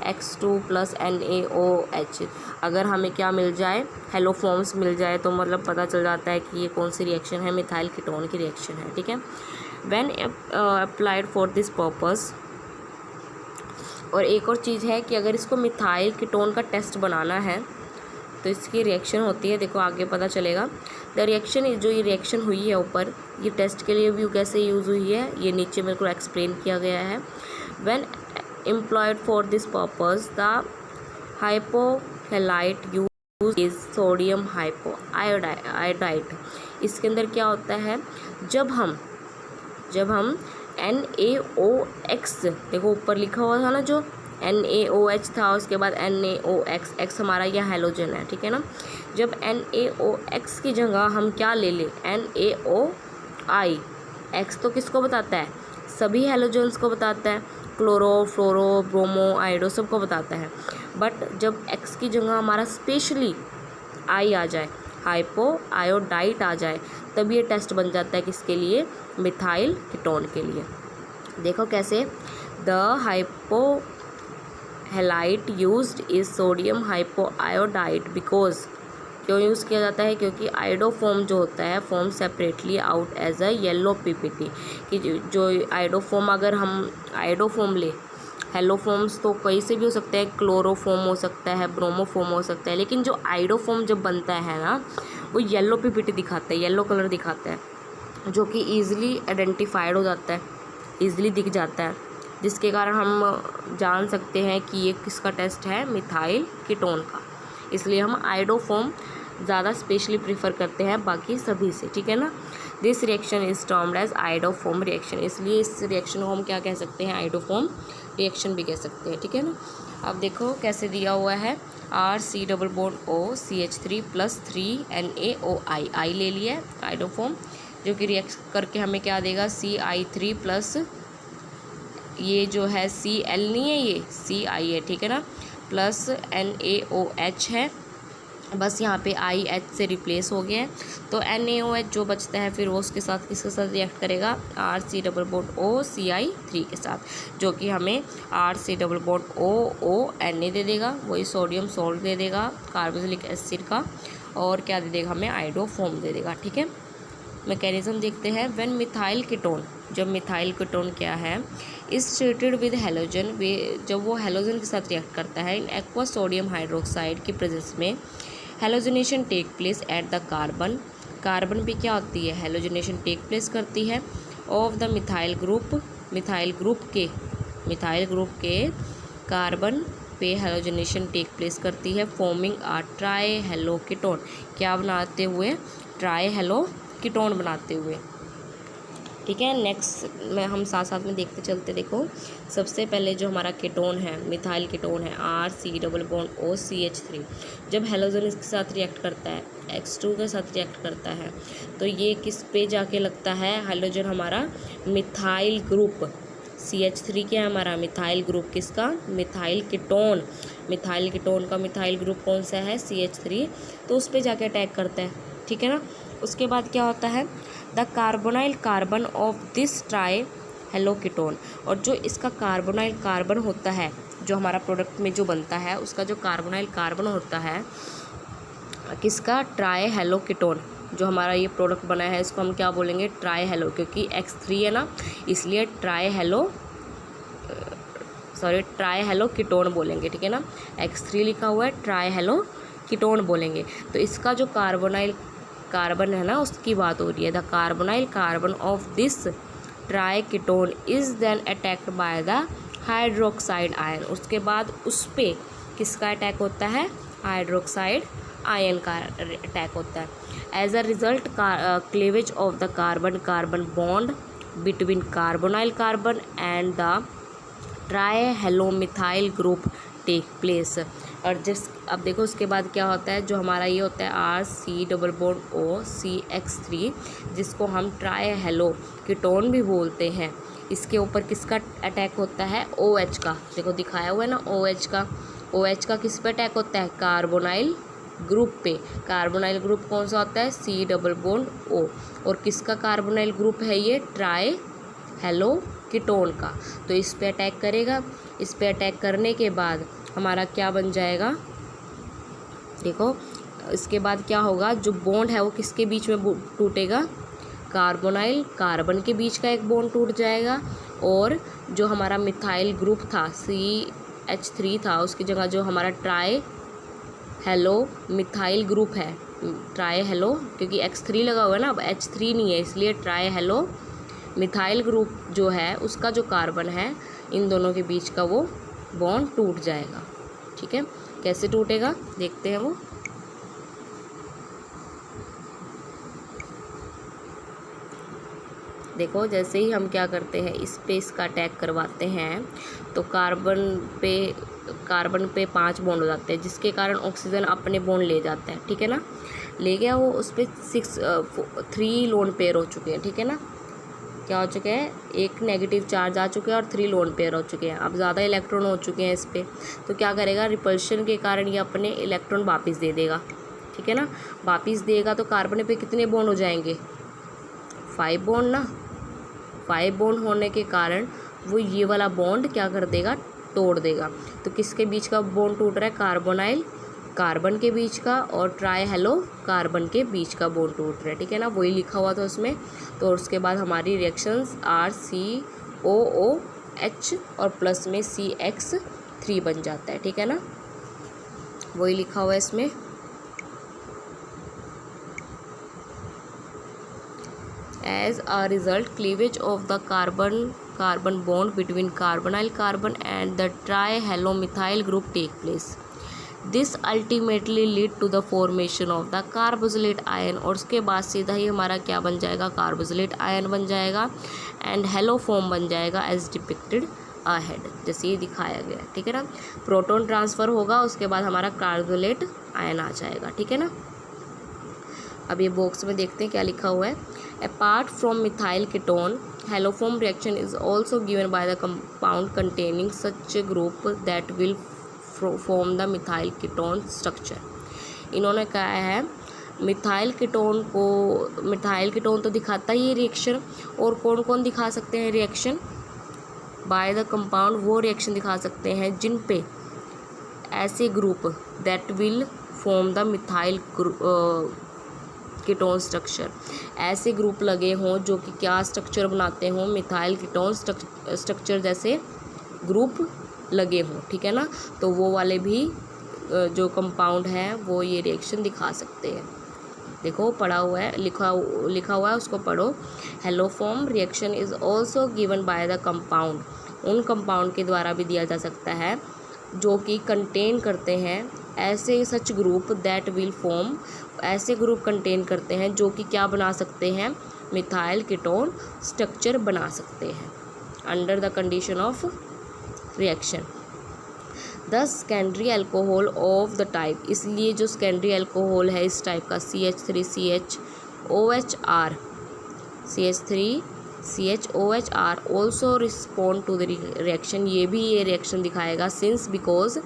X2 + NaOH। अगर हमें क्या मिल जाए, हेलोफॉर्म्स मिल जाए, तो मतलब पता चल जाता है कि ये कौन सी रिएक्शन है, मिथाइल कीटोन की रिएक्शन है, ठीक है। When applied for this purpose, और एक और चीज़ है कि अगर इसको मिथाइल कीटोन का टेस्ट बनाना है तो इसकी रिएक्शन होती है, देखो आगे पता चलेगा। द रिएक्शन, जो ये रिएक्शन हुई है ऊपर, ये टेस्ट के लिए भी कैसे यूज़ हुई है, ये नीचे मेरे को एक्सप्लेन किया गया है। When employed for this purpose the hypohalite use is sodium hypoiodide. इसके अंदर क्या होता है, जब हम NaOX, देखो ऊपर लिखा हुआ था ना, जो NaOH था, उसके बाद NaOX, X हमारा यह हैलोजन है, ठीक है ना। जब NaOX की जगह हम क्या ले लें, NaOI। X तो किसको बताता है, सभी हैलोजन्स को बताता है, क्लोरो, फ्लोरो, ब्रोमो, आयोडो सबको बताता है। बट जब X की जगह हमारा स्पेशली I आ जाए, हाइपोआयोडाइट आ जाए, तब ये टेस्ट बन जाता है किसके लिए, मिथाइल कीटोन के लिए। देखो कैसे, the hypohalite used is sodium hypoiodide because, क्यों यूज़ किया जाता है, क्योंकि आयोडोफॉर्म जो होता है form separately out as a yellow PPT, कि जो आयोडोफॉर्म, अगर हम आयोडोफॉर्म ले, हेलोफॉर्म्स तो कहीं से भी हो सकता है, क्लोरोफॉर्म हो सकता है, ब्रोमोफॉर्म हो सकता है, लेकिन जो आयोडोफॉर्म जब बनता है ना, वो येलो PPT दिखाता है, येलो कलर दिखाता है, जो कि ईज़िली आइडेंटिफाइड हो जाता है, ईज़िली दिख जाता है, जिसके कारण हम जान सकते हैं कि ये किसका टेस्ट है, मिथाइल कीटोन का। इसलिए हम आयोडोफॉर्म ज़्यादा स्पेशली प्रीफर करते हैं बाकी सभी से, ठीक है ना। This reaction is termed as iodoform reaction, इसलिए इस रिएक्शन को हम क्या कह सकते हैं, आयोडोफॉर्म रिएक्शन भी कह सकते हैं, ठीक है ना। अब देखो कैसे दिया हुआ है, RC+O CH3 + 3 NaOI, आई ले लिया है आयोडोफॉर्म, जो कि रिएक्ट करके हमें क्या देगा, Ci3 प्लस, ये जो है Cl नहीं है, ये Ci है, ठीक है ना, प्लस NaOH है, बस यहाँ पे IH से रिप्लेस हो गया है, तो NaOH जो बचता है फिर वो उसके साथ किसके साथ रिएक्ट करेगा, RC+O Ci3 के साथ, जो कि हमें RC+O Na दे देगा, वही सोडियम सॉल्ट दे देगा कार्बोक्सिलिक एसिड का, और क्या दे देगा हमें, आयोडोफॉर्म दे देगा, ठीक है। मैकेनिज्म देखते हैं, व्हेन मिथाइल कीटोन, जब मिथाइल कीटोन क्या है, इज ट्रीटेड विद हेलोजन, जब वो हेलोजन के साथ रिएक्ट करता है इन एक्वा सोडियम हाइड्रोक्साइड की प्रेजेंस में, halogenation take place at the carbon, carbon पे क्या होती है, हेलोजनेशन टेक प्लेस करती है ऑफ द मिथाइल ग्रुप के कार्बन पे हेलोजनेशन टेक प्लेस करती है, forming a tri halo ketone, क्या बनाते हुए, ट्राई हेलो कीटोन बनाते हुए, ठीक है। नेक्स्ट में हम साथ साथ में देखते चलते, देखो सबसे पहले जो हमारा कीटोन है, मिथाइल कीटोन है, RC+O CH3, जब हेलोजन इसके साथ रिएक्ट करता है, X2 के साथ रिएक्ट करता है, तो ये किस पे जाके लगता है, हेलोजन हमारा मिथाइल ग्रुप, CH3 क्या है हमारा, मिथाइल ग्रुप, किसका, मिथाइल कीटोन का मिथाइल ग्रुप कौन सा है, CH3, तो उस पर जाके अटैक करता है, ठीक है ना। उसके बाद क्या होता है, the carbonyl carbon of this try halo ketone, और जो इसका कार्बोनाइल कार्बन होता है, जो हमारा प्रोडक्ट में जो बनता है, उसका जो कार्बोनाइल कार्बन होता है किसका, ट्राई हेलो कीटोन, जो हमारा ये प्रोडक्ट बना है इसको हम क्या बोलेंगे, ट्राई हेलो, क्योंकि X3 है ना, इसलिए ट्राई हेलो कीटोन बोलेंगे, ठीक है ना। X3 लिखा हुआ है, ट्राई हेलो कीटोन बोलेंगे, तो इसका जो कार्बोनाइल कार्बन है ना, उसकी बात हो रही है, the carbonyl carbon of this tri ketone is then attacked by the hydroxide ion, उसके बाद उस पर किसका अटैक होता है, हाइड्रोक्साइड आयन का अटैक होता है। As a result cleavage of the carbon carbon bond between carbonyl carbon and the trihalomethyl group take place. और जिस अब देखो उसके बाद क्या होता है, जो हमारा ये होता है RC+O जिसको हम ट्राईहेलो कीटोन भी बोलते हैं, इसके ऊपर किसका अटैक होता है, OH का। देखो दिखाया हुआ है ना OH का। OH का किस पे अटैक होता है, कार्बोनाइल ग्रुप पे। कार्बोनाइल ग्रुप कौन सा होता है, C+O। और किसका कार्बोनाइल ग्रुप है ये, ट्राईहेलो कीटोन का। तो इस पे अटैक करेगा। इस पे अटैक करने के बाद हमारा क्या बन जाएगा, देखो इसके बाद क्या होगा, जो बॉन्ड है वो किसके बीच में टूटेगा, कार्बोनाइल कार्बन के बीच का एक बॉन्ड टूट जाएगा। और जो हमारा मिथाइल ग्रुप था CH3 था, उसकी जगह जो हमारा ट्राईहेलो मिथाइल ग्रुप है, ट्राईहेलो क्योंकि X3 लगा हुआ है ना, अब H3 नहीं है, इसलिए ट्राईहेलो मिथाइल ग्रुप जो है उसका जो कार्बन है, इन दोनों के बीच का वो बॉन्ड टूट जाएगा। ठीक है, कैसे टूटेगा देखते हैं वो। देखो जैसे ही हम क्या करते हैं, इस पे इसका अटैक करवाते हैं तो कार्बन पे 5 बॉन्ड हो जाते हैं, जिसके कारण ऑक्सीजन अपने बॉन्ड ले जाता है। ठीक है ना, ले गया वो, उस पर 3 लोन पेयर हो चुके हैं। ठीक है ना, क्या हो चुके हैं, एक नेगेटिव चार्ज आ चुके हैं और 3 लोन पेयर हो चुके हैं। अब ज़्यादा इलेक्ट्रॉन हो चुके हैं इस पर, तो क्या करेगा, रिपल्शन के कारण ये अपने इलेक्ट्रॉन वापस दे देगा। ठीक है ना, वापस देगा तो कार्बन पे कितने बॉन्ड हो जाएंगे, 5 बॉन्ड ना। 5 बॉन्ड होने के कारण वो ये वाला बॉन्ड क्या कर देगा, तोड़ देगा। तो किसके बीच का बॉन्ड टूट रहा है, कार्बोनाइल कार्बन के बीच का और ट्राईहेलो कार्बन के बीच का बॉन्ड टूट रहा है। ठीक है ना, वही लिखा हुआ था उसमें। तो उसके बाद हमारी रिएक्शंस RCOOH और प्लस में CX3 बन जाता है। ठीक है ना, वही लिखा हुआ है इसमें। As a result, cleavage of the carbon bond between carbonyl carbon and the trihalomethyl group take place. This ultimately lead to the formation of the carboxylate ion। और उसके बाद सीधा ही हमारा क्या बन जाएगा, कार्बोक्सिलेट आयन बन जाएगा एंड हेलो फॉर्म बन जाएगा एज डिपिक्टेड अहेड, जैसे ये दिखाया गया। ठीक है ना, प्रोटॉन ट्रांसफ़र होगा, उसके बाद हमारा कार्बोक्सिलेट आयन आ जाएगा। ठीक है ना, अब ये बॉक्स में देखते हैं क्या लिखा हुआ है। Apart from methyl ketone, haloform reaction is also given by the compound containing such group that will form the methyl ketone structure. इन्होंने कहा है मिथाइल कीटोन तो दिखाता ही रिएक्शन, और कौन कौन दिखा सकते हैं रिएक्शन, बाय द कंपाउंड वो रिएक्शन दिखा सकते हैं जिन पे ऐसे group that will form the methyl ketone structure, ऐसे ग्रुप लगे हों जो कि क्या स्ट्रक्चर बनाते हों, मिथाइल कीटोन स्ट्रक्चर जैसे ग्रुप लगे हों। ठीक है ना, तो वो वाले भी जो कंपाउंड हैं वो ये रिएक्शन दिखा सकते हैं। देखो पढ़ा हुआ है, लिखा हुआ है, उसको पढ़ो। Haloform reaction is also given by the compound, उन कंपाउंड के द्वारा भी दिया जा सकता है जो कि कंटेन करते हैं ऐसे सच ग्रुप दैट विल फॉर्म, ऐसे ग्रुप कंटेन करते हैं जो कि क्या बना सकते हैं, मिथाइल कीटोन स्ट्रक्चर बना सकते हैं under the condition of reaction. The secondary alcohol of the type, इसलिए जो सेकेंडरी अल्कोहल है इस टाइप का CH3CHOHR CH3CHOHR also respond to the reaction, ये भी ये रिएक्शन दिखाएगा since because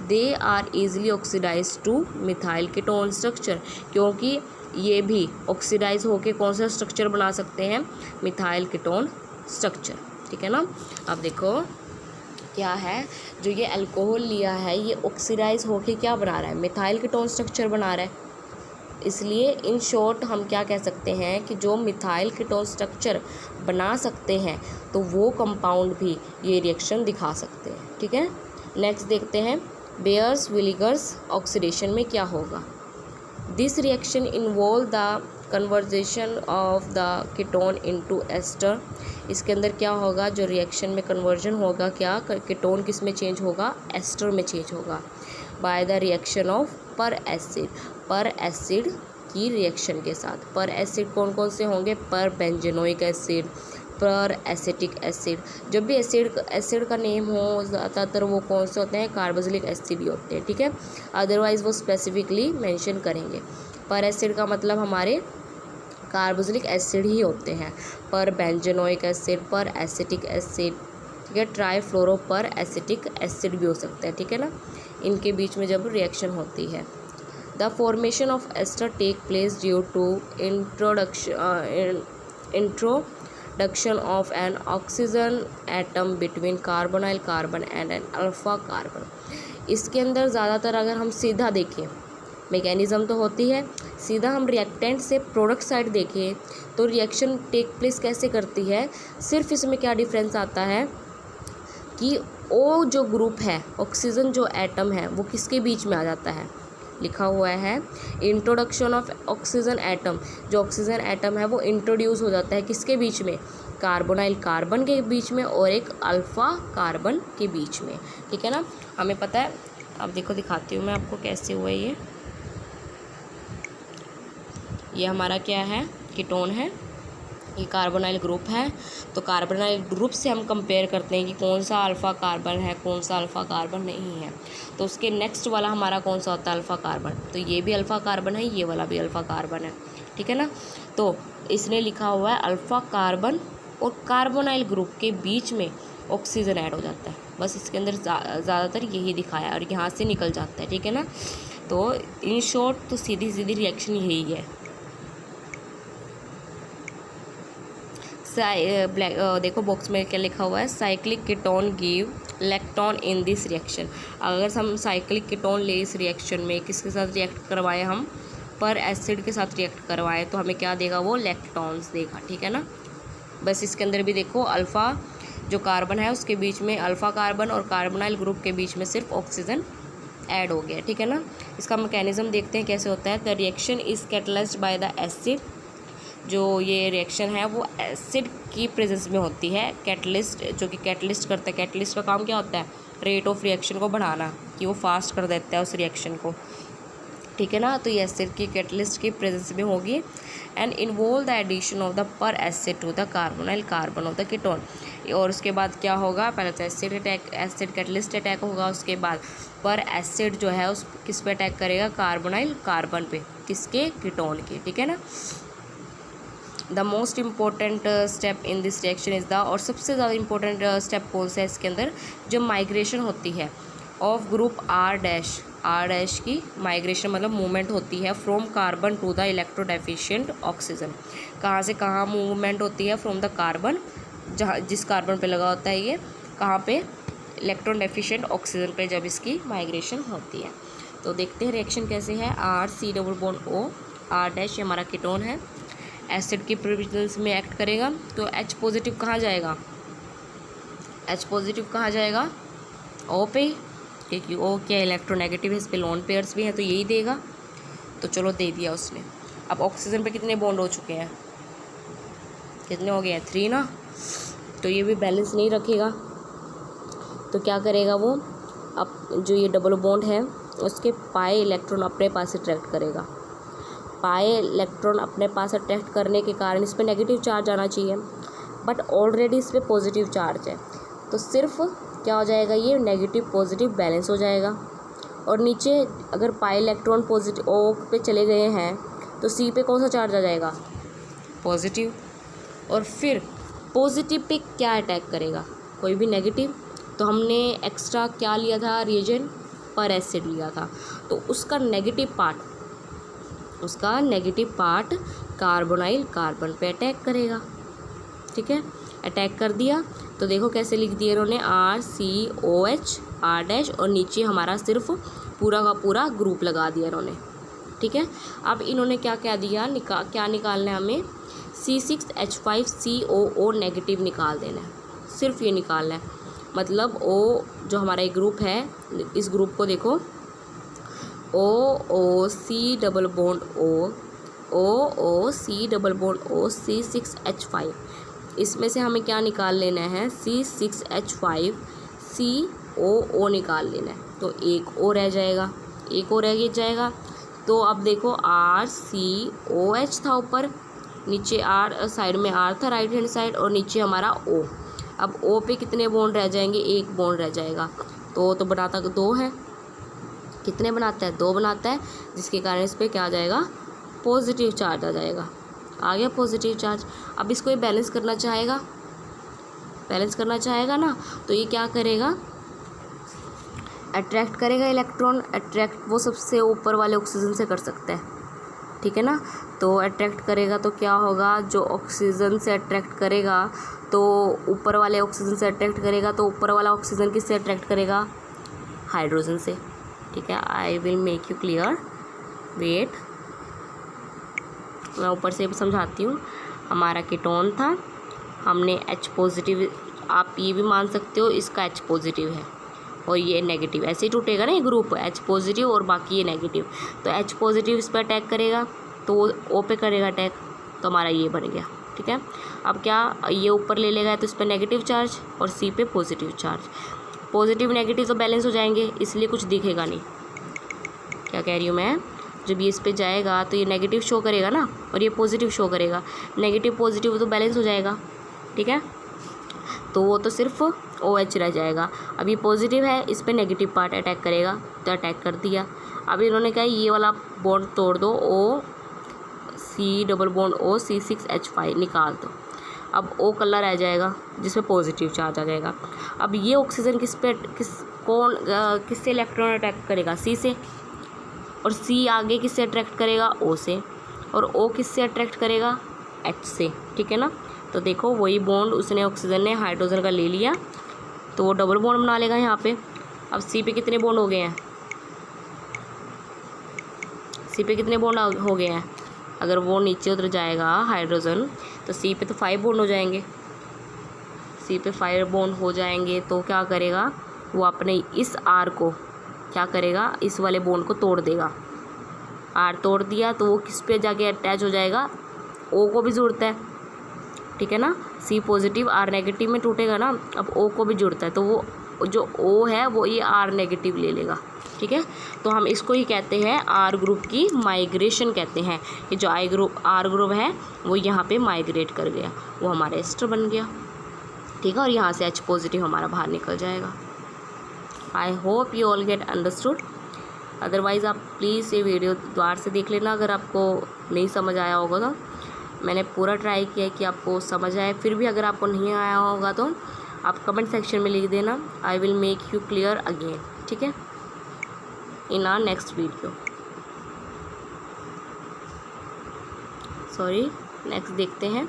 they are easily oxidise to methyl ketone structure, क्योंकि ये भी ऑक्सीडाइज होके कौन सा स्ट्रक्चर बना सकते हैं, मिथाइल कीटोन स्ट्रक्चर। ठीक है ना, अब देखो क्या है, जो ये अल्कोहल लिया है ये ऑक्सीडाइज होके क्या बना रहा है, मिथाइल कीटोन स्ट्रक्चर बना रहा है। इसलिए इन शॉर्ट हम क्या कह सकते हैं कि जो मिथाइल कीटोन स्ट्रक्चर बना सकते हैं तो वो कंपाउंड भी ये रिएक्शन दिखा सकते हैं। ठीक है, नेक्स्ट देखते हैं बेयर्स विलिगर्स ऑक्सीडेशन में क्या होगा। This reaction involve the conversion of the ketone into ester, इसके अंदर क्या होगा, जो रिएक्शन में कन्वर्जन होगा, क्या कीटोन किस में चेंज होगा, एस्टर में चेंज होगा, बाय द रिएक्शन ऑफ पर एसिड, पर एसिड की रिएक्शन के साथ। पर एसिड कौन कौन से होंगे, पर बेंजेनोइक एसिड, पर एसिटिक एसिड। जब भी एसिड का नेम हो ज़्यादातर वो कौन से होते हैं, कार्बोक्सिलिक एसिड ही होते हैं, ठीक है, अदरवाइज़ वो स्पेसिफिकली मेंशन करेंगे। पर एसिड का मतलब हमारे कार्बोक्सिलिक एसिड ही होते हैं, पर बेंजेनोइक एसिड, पर एसिटिक एसिड, ठीक है, ट्राईफ्लोरो पर एसिटिक एसिड भी हो सकता है, ठीक है ना, इनके बीच में जब रिएक्शन होती है। The formation of ester take place due to introduction of an oxygen atom between carbonyl carbon and an alpha carbon. इसके अंदर ज़्यादातर अगर हम सीधा देखें, मैकेनिज़्म तो होती है, सीधा हम रिएक्टेंट से प्रोडक्ट साइड देखें तो रिएक्शन टेक प्लेस कैसे करती है, सिर्फ इसमें क्या डिफरेंस आता है कि ओ जो ग्रुप है, ऑक्सीजन जो एटम है, वो किसके बीच में आ जाता है, लिखा हुआ है इंट्रोडक्शन ऑफ ऑक्सीजन एटम, जो ऑक्सीजन एटम है वो इंट्रोड्यूस हो जाता है किसके बीच में, कार्बोनाइल कार्बन के बीच में और एक अल्फ़ा कार्बन के बीच में, ठीक है ना, हमें पता है। अब देखो दिखाती हूँ मैं आपको कैसे हुआ ये हमारा क्या है, कीटोन है, ये कार्बोनाइल ग्रुप है, तो कार्बोनाइल ग्रुप से हम कंपेयर करते हैं कि कौन सा अल्फ़ा कार्बन है, कौन सा अल्फ़ा कार्बन नहीं है, तो उसके नेक्स्ट वाला हमारा कौन सा होता है, अल्फ़ा कार्बन, तो ये भी अल्फ़ा कार्बन है, ये वाला भी अल्फ़ा कार्बन है, ठीक है ना। तो इसने लिखा हुआ है अल्फ़ा कार्बन और कार्बोनाइल ग्रुप के बीच में ऑक्सीजन ऐड हो जाता है, बस इसके अंदर ज़्यादातर यही दिखाया और यहाँ से निकल जाता है, ठीक है ना। तो इन शॉर्ट तो सीधी सीधी रिएक्शन यही है। देखो बॉक्स में क्या लिखा हुआ है, cyclic ketone give electron in this reaction. अगर हम साइक्लिक कीटोन ले इस रिएक्शन में किसके साथ रिएक्ट करवाएं, हम पर एसिड के साथ रिएक्ट करवाएं तो हमें क्या देगा, वो इलेक्ट्रॉन्स देगा, ठीक है ना। बस इसके अंदर भी देखो अल्फ़ा जो कार्बन है उसके बीच में अल्फ़ा कार्बन और कार्बोनाइल ग्रुप के बीच में सिर्फ ऑक्सीजन ऐड हो गया, ठीक है ना। इसका मैकेनिज्म देखते हैं कैसे होता है। The reaction is catalysed by the acid, जो ये रिएक्शन है वो एसिड की प्रेजेंस में होती है। कैटलिस्ट जो कि कैटलिस्ट करता है, कैटलिस्ट का काम क्या होता है, रेट ऑफ रिएक्शन को बढ़ाना, कि वो फास्ट कर देता है उस रिएक्शन को, ठीक है ना। तो ये एसिड की कैटलिस्ट की प्रेजेंस में होगी and involve the addition of the peracid to the carbonyl carbon of the ketone. और उसके बाद क्या होगा, पहले तो एसिड कैटलिस्ट अटैक होगा, उसके बाद पर एसिड जो है उस किस पे अटैक करेगा, कार्बोनाइल कार्बन पे, किसके, कीटोन के, ठीक है ना। The most important step in this reaction is the, और सबसे ज़्यादा इंपॉर्टेंट स्टेप कौन सा है इसके अंदर, जो माइग्रेशन होती है ऑफ ग्रुप आर डैश की माइग्रेशन मतलब मूवमेंट होती है from carbon to the electrodeficient oxygen. कहाँ से कहाँ मूवमेंट होती है, फ्रॉम द कार्बन, जहाँ जिस कार्बन पे लगा होता है ये, कहाँ पे, इलेक्ट्रॉन डेफिशिएंट ऑक्सीजन पे जब इसकी माइग्रेशन होती है। तो देखते हैं रिएक्शन कैसे है। R C double bond O, R dash ये हमारा कीटोन है, एसिड की प्रेजेंस में एक्ट करेगा, तो H पॉजिटिव कहाँ जाएगा, H पॉजिटिव कहाँ जाएगा, O पे, क्योंकि O क्या इलेक्ट्रोनेगेटिव है, इस पे लोन पेयर्स भी हैं तो यही देगा, तो चलो दे दिया उसने। अब ऑक्सीजन पे कितने बॉन्ड हो चुके हैं, कितने हो गए हैं, 3 ना, तो ये भी बैलेंस नहीं रखेगा, तो क्या करेगा वो, अब जो ये डबल बॉन्ड है उसके पाए इलेक्ट्रॉन अपने पास अट्रैक्ट करेगा, पाए इलेक्ट्रॉन अपने पास अट्रैक्ट करने के कारण इस पर नेगेटिव चार्ज आना चाहिए, बट ऑलरेडी इस पर पॉजिटिव चार्ज है, तो सिर्फ क्या हो जाएगा, ये नेगेटिव पॉजिटिव बैलेंस हो जाएगा। और नीचे अगर पाई इलेक्ट्रॉन पॉजिटिव ओ पे चले गए हैं तो सी पे कौन सा चार्ज आ जाएगा, पॉजिटिव, और फिर पॉजिटिव पे क्या अटैक करेगा, कोई भी नेगेटिव, तो हमने एक्स्ट्रा क्या लिया था रिएजेंट, पर एसिड लिया था, तो उसका नेगेटिव पार्ट कार्बोनाइल कार्बन पे अटैक करेगा, ठीक है, अटैक कर दिया, तो देखो कैसे लिख दिया इन्होंने, RCOH R डैश, और नीचे हमारा सिर्फ पूरा का पूरा ग्रुप लगा दिया इन्होंने, ठीक है। अब इन्होंने क्या क्या दिया, क्या निकालना है हमें, C6H5COO नेगेटिव निकाल देना है, सिर्फ ये निकालना है, मतलब O जो हमारा एक ग्रुप है, इस ग्रुप को देखो, OOC double bond O, OO C+H5। इसमें से हमें क्या निकाल लेना है, C6H5 COO निकाल लेना है। तो एक O रह जाएगा, एक O रह जाएगा। तो अब देखो RCOH था ऊपर, नीचे R साइड में R था राइट हैंड साइड, और नीचे हमारा O। अब O पे कितने बॉन्ड रह जाएंगे, एक बॉन्ड रह जाएगा। तो बनाता 2 है, कितने बनाता है, 2 बनाता है, जिसके कारण इस पर क्या आ जाएगा, पॉजिटिव चार्ज आ जाएगा। आ गया पॉजिटिव चार्ज। अब इसको ये बैलेंस करना चाहेगा, बैलेंस करना चाहेगा ना, तो ये क्या करेगा, अट्रैक्ट करेगा इलेक्ट्रॉन। अट्रैक्ट वो सबसे ऊपर वाले ऑक्सीजन से कर सकता है, ठीक है ना। तो अट्रैक्ट करेगा तो क्या होगा, जो ऑक्सीजन से अट्रैक्ट करेगा तो ऊपर वाले ऑक्सीजन से अट्रैक्ट करेगा, तो ऊपर वाला ऑक्सीजन किससे अट्रैक्ट करेगा, हाइड्रोजन से, ठीक है। I will make you clear, wait, मैं ऊपर से समझाती हूँ। हमारा कीटोन था, हमने H पॉजिटिव, आप ये भी मान सकते हो इसका H पॉजिटिव है और ये नेगेटिव, ऐसे ही टूटेगा ना ये ग्रुप, H पॉजिटिव और बाकी ये नेगेटिव। तो H पॉजिटिव इस पर अटैक करेगा तो O पे करेगा अटैक, तो हमारा ये बन गया, ठीक है। अब क्या, ये ऊपर ले लेगा तो इस पर नेगेटिव चार्ज और C पे पॉजिटिव चार्ज। पॉजिटिव नेगेटिव तो बैलेंस हो जाएंगे, इसलिए कुछ दिखेगा नहीं। क्या कह रही हूँ मैं, जब ये इस पे जाएगा तो ये नेगेटिव शो करेगा ना, और ये पॉजिटिव शो करेगा। नेगेटिव पॉजिटिव तो बैलेंस हो जाएगा, ठीक है। तो वो तो सिर्फ OH रह जाएगा। अब ये पॉजिटिव है, इस पे नेगेटिव पार्ट अटैक करेगा, तो अटैक कर दिया। अब इन्होंने कहा ये वाला बॉन्ड तोड़ दो, O C6H5 निकाल दो। अब O कलर आ जाएगा जिसमें पॉजिटिव चार्ज आ जाएगा। अब ये ऑक्सीजन किससे इलेक्ट्रॉन अटैक करेगा, C से, और C आगे किससे अट्रैक्ट करेगा, O से, और O किससे अट्रैक्ट करेगा, H से, ठीक है ना। तो देखो वही बॉन्ड उसने, ऑक्सीजन ने हाइड्रोजन का ले लिया, तो वो डबल बॉन्ड बना लेगा यहाँ पे। अब C पे कितने बॉन्ड हो गए हैं, C पे कितने बॉन्ड हो गए हैं, अगर वो नीचे उतर जाएगा हाइड्रोजन तो C पे तो 5 बॉन्ड हो जाएंगे, C पे 5 बॉन्ड हो जाएंगे। तो क्या करेगा वो, अपने इस R को क्या करेगा, इस वाले बॉन्ड को तोड़ देगा। R तोड़ दिया तो वो किस पे जाके अटैच हो जाएगा, O को भी जुड़ता है, ठीक है ना। C पॉजिटिव R नेगेटिव में टूटेगा ना, अब O को भी जुड़ता है, तो वो जो O है वो ये R नेगेटिव ले लेगा, ठीक है। तो हम इसको ही कहते हैं R ग्रुप की माइग्रेशन कहते हैं। ये जो R ग्रुप है वो यहाँ पे माइग्रेट कर गया, वो हमारा एस्टर बन गया, ठीक है। और यहाँ से H पॉजिटिव हमारा बाहर निकल जाएगा। I hope you all get understood. Otherwise आप प्लीज़ ये वीडियो दोबारा से देख लेना, अगर आपको नहीं समझ आया होगा तो। मैंने पूरा ट्राई किया कि आपको समझ आए, फिर भी अगर आपको नहीं आया होगा तो आप कमेंट सेक्शन में लिख देना, I will make you clear again, ठीक है, in our next video. Sorry, next देखते हैं।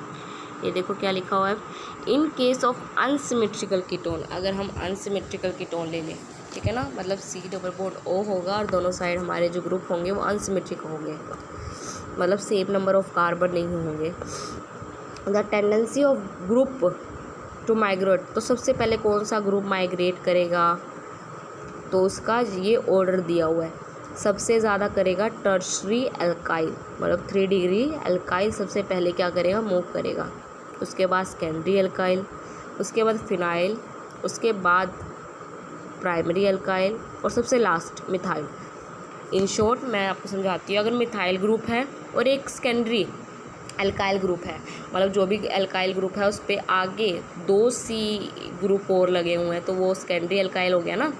ये देखो क्या लिखा हुआ है, in case of unsymmetrical ketone, अगर हम अनसिमेट्रिकल कीटोन ले लें, ठीक है ना, मतलब C डबल बॉन्ड O होगा और दोनों साइड हमारे जो ग्रुप होंगे वो अनसिमेट्रिक होंगे, मतलब सेम नंबर ऑफ कार्बन नहीं होंगे। The tendency of group to migrate, तो सबसे पहले कौन सा ग्रुप माइग्रेट करेगा, तो उसका ये ऑर्डर दिया हुआ है। सबसे ज़्यादा करेगा टर्शरी एल्काइल, मतलब 3 डिग्री एल्काइल सबसे पहले क्या करेगा, मूव करेगा। उसके बाद सेकेंडरी एल्काइल, उसके बाद फिनाइल, उसके बाद प्राइमरी एल्काइल, और सबसे लास्ट मिथाइल। इन शॉर्ट मैं आपको समझाती हूँ, अगर मिथाइल ग्रुप है और एक सेकेंडरी एल्काइल ग्रुप है, मतलब जो भी एल्काइल ग्रुप है उस पर आगे 2 C ग्रुप और लगे हुए हैं, तो वो सेकेंडरी एल्काइल हो गया ना।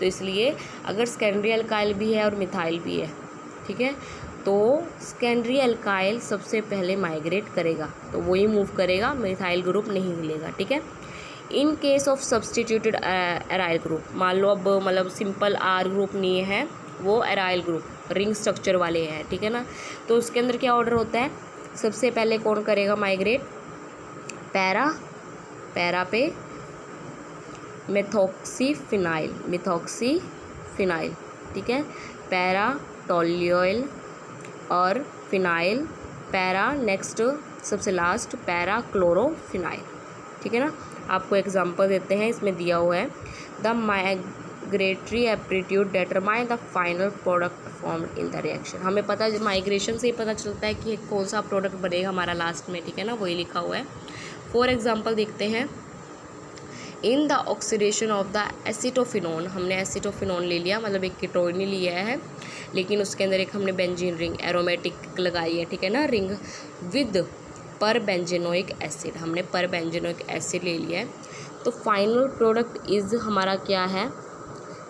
तो इसलिए अगर सेकेंडरी एल्काइल भी है और मिथाइल भी है, ठीक है, तो सेकेंडरी एल्काइल सबसे पहले माइग्रेट करेगा, तो वही मूव करेगा, मिथाइल ग्रुप नहीं मिलेगा, ठीक है। In case of substituted aryl group, मान लो अब मतलब सिंपल R ग्रुप नहीं है, वो एराइल ग्रुप रिंग स्ट्रक्चर वाले हैं, ठीक है ना। तो उसके अंदर क्या ऑर्डर होता है, सबसे पहले कौन करेगा माइग्रेट, पैरा पे मेथॉक्सीफिनाइल, ठीक है, पैरा टोल्यूल और फिनाइल, पैरा नेक्स्ट सबसे लास्ट पैरा क्लोरोफिनाइल, ठीक है ना। आपको एग्जांपल देते हैं, इसमें दिया हुआ है migratory aptitude determine the final product formed in the reaction. हमें पता है माइग्रेशन से ही पता चलता है कि कौन सा प्रोडक्ट बनेगा हमारा लास्ट में, ठीक है ना, वही लिखा हुआ है। फॉर एग्जांपल देखते हैं, in the oxidation of the acetophenone, हमने एसिटोफिनोन ले लिया, मतलब एक कीटोन लिया है, लेकिन उसके अंदर एक हमने बेंजीन रिंग एरोमेटिक लगाई है, ठीक है ना, रिंग विद पर बेंजेनोइक एसिड, हमने पर बेंजेनोइक एसिड ले लिया है। तो फाइनल प्रोडक्ट इज़ हमारा क्या है,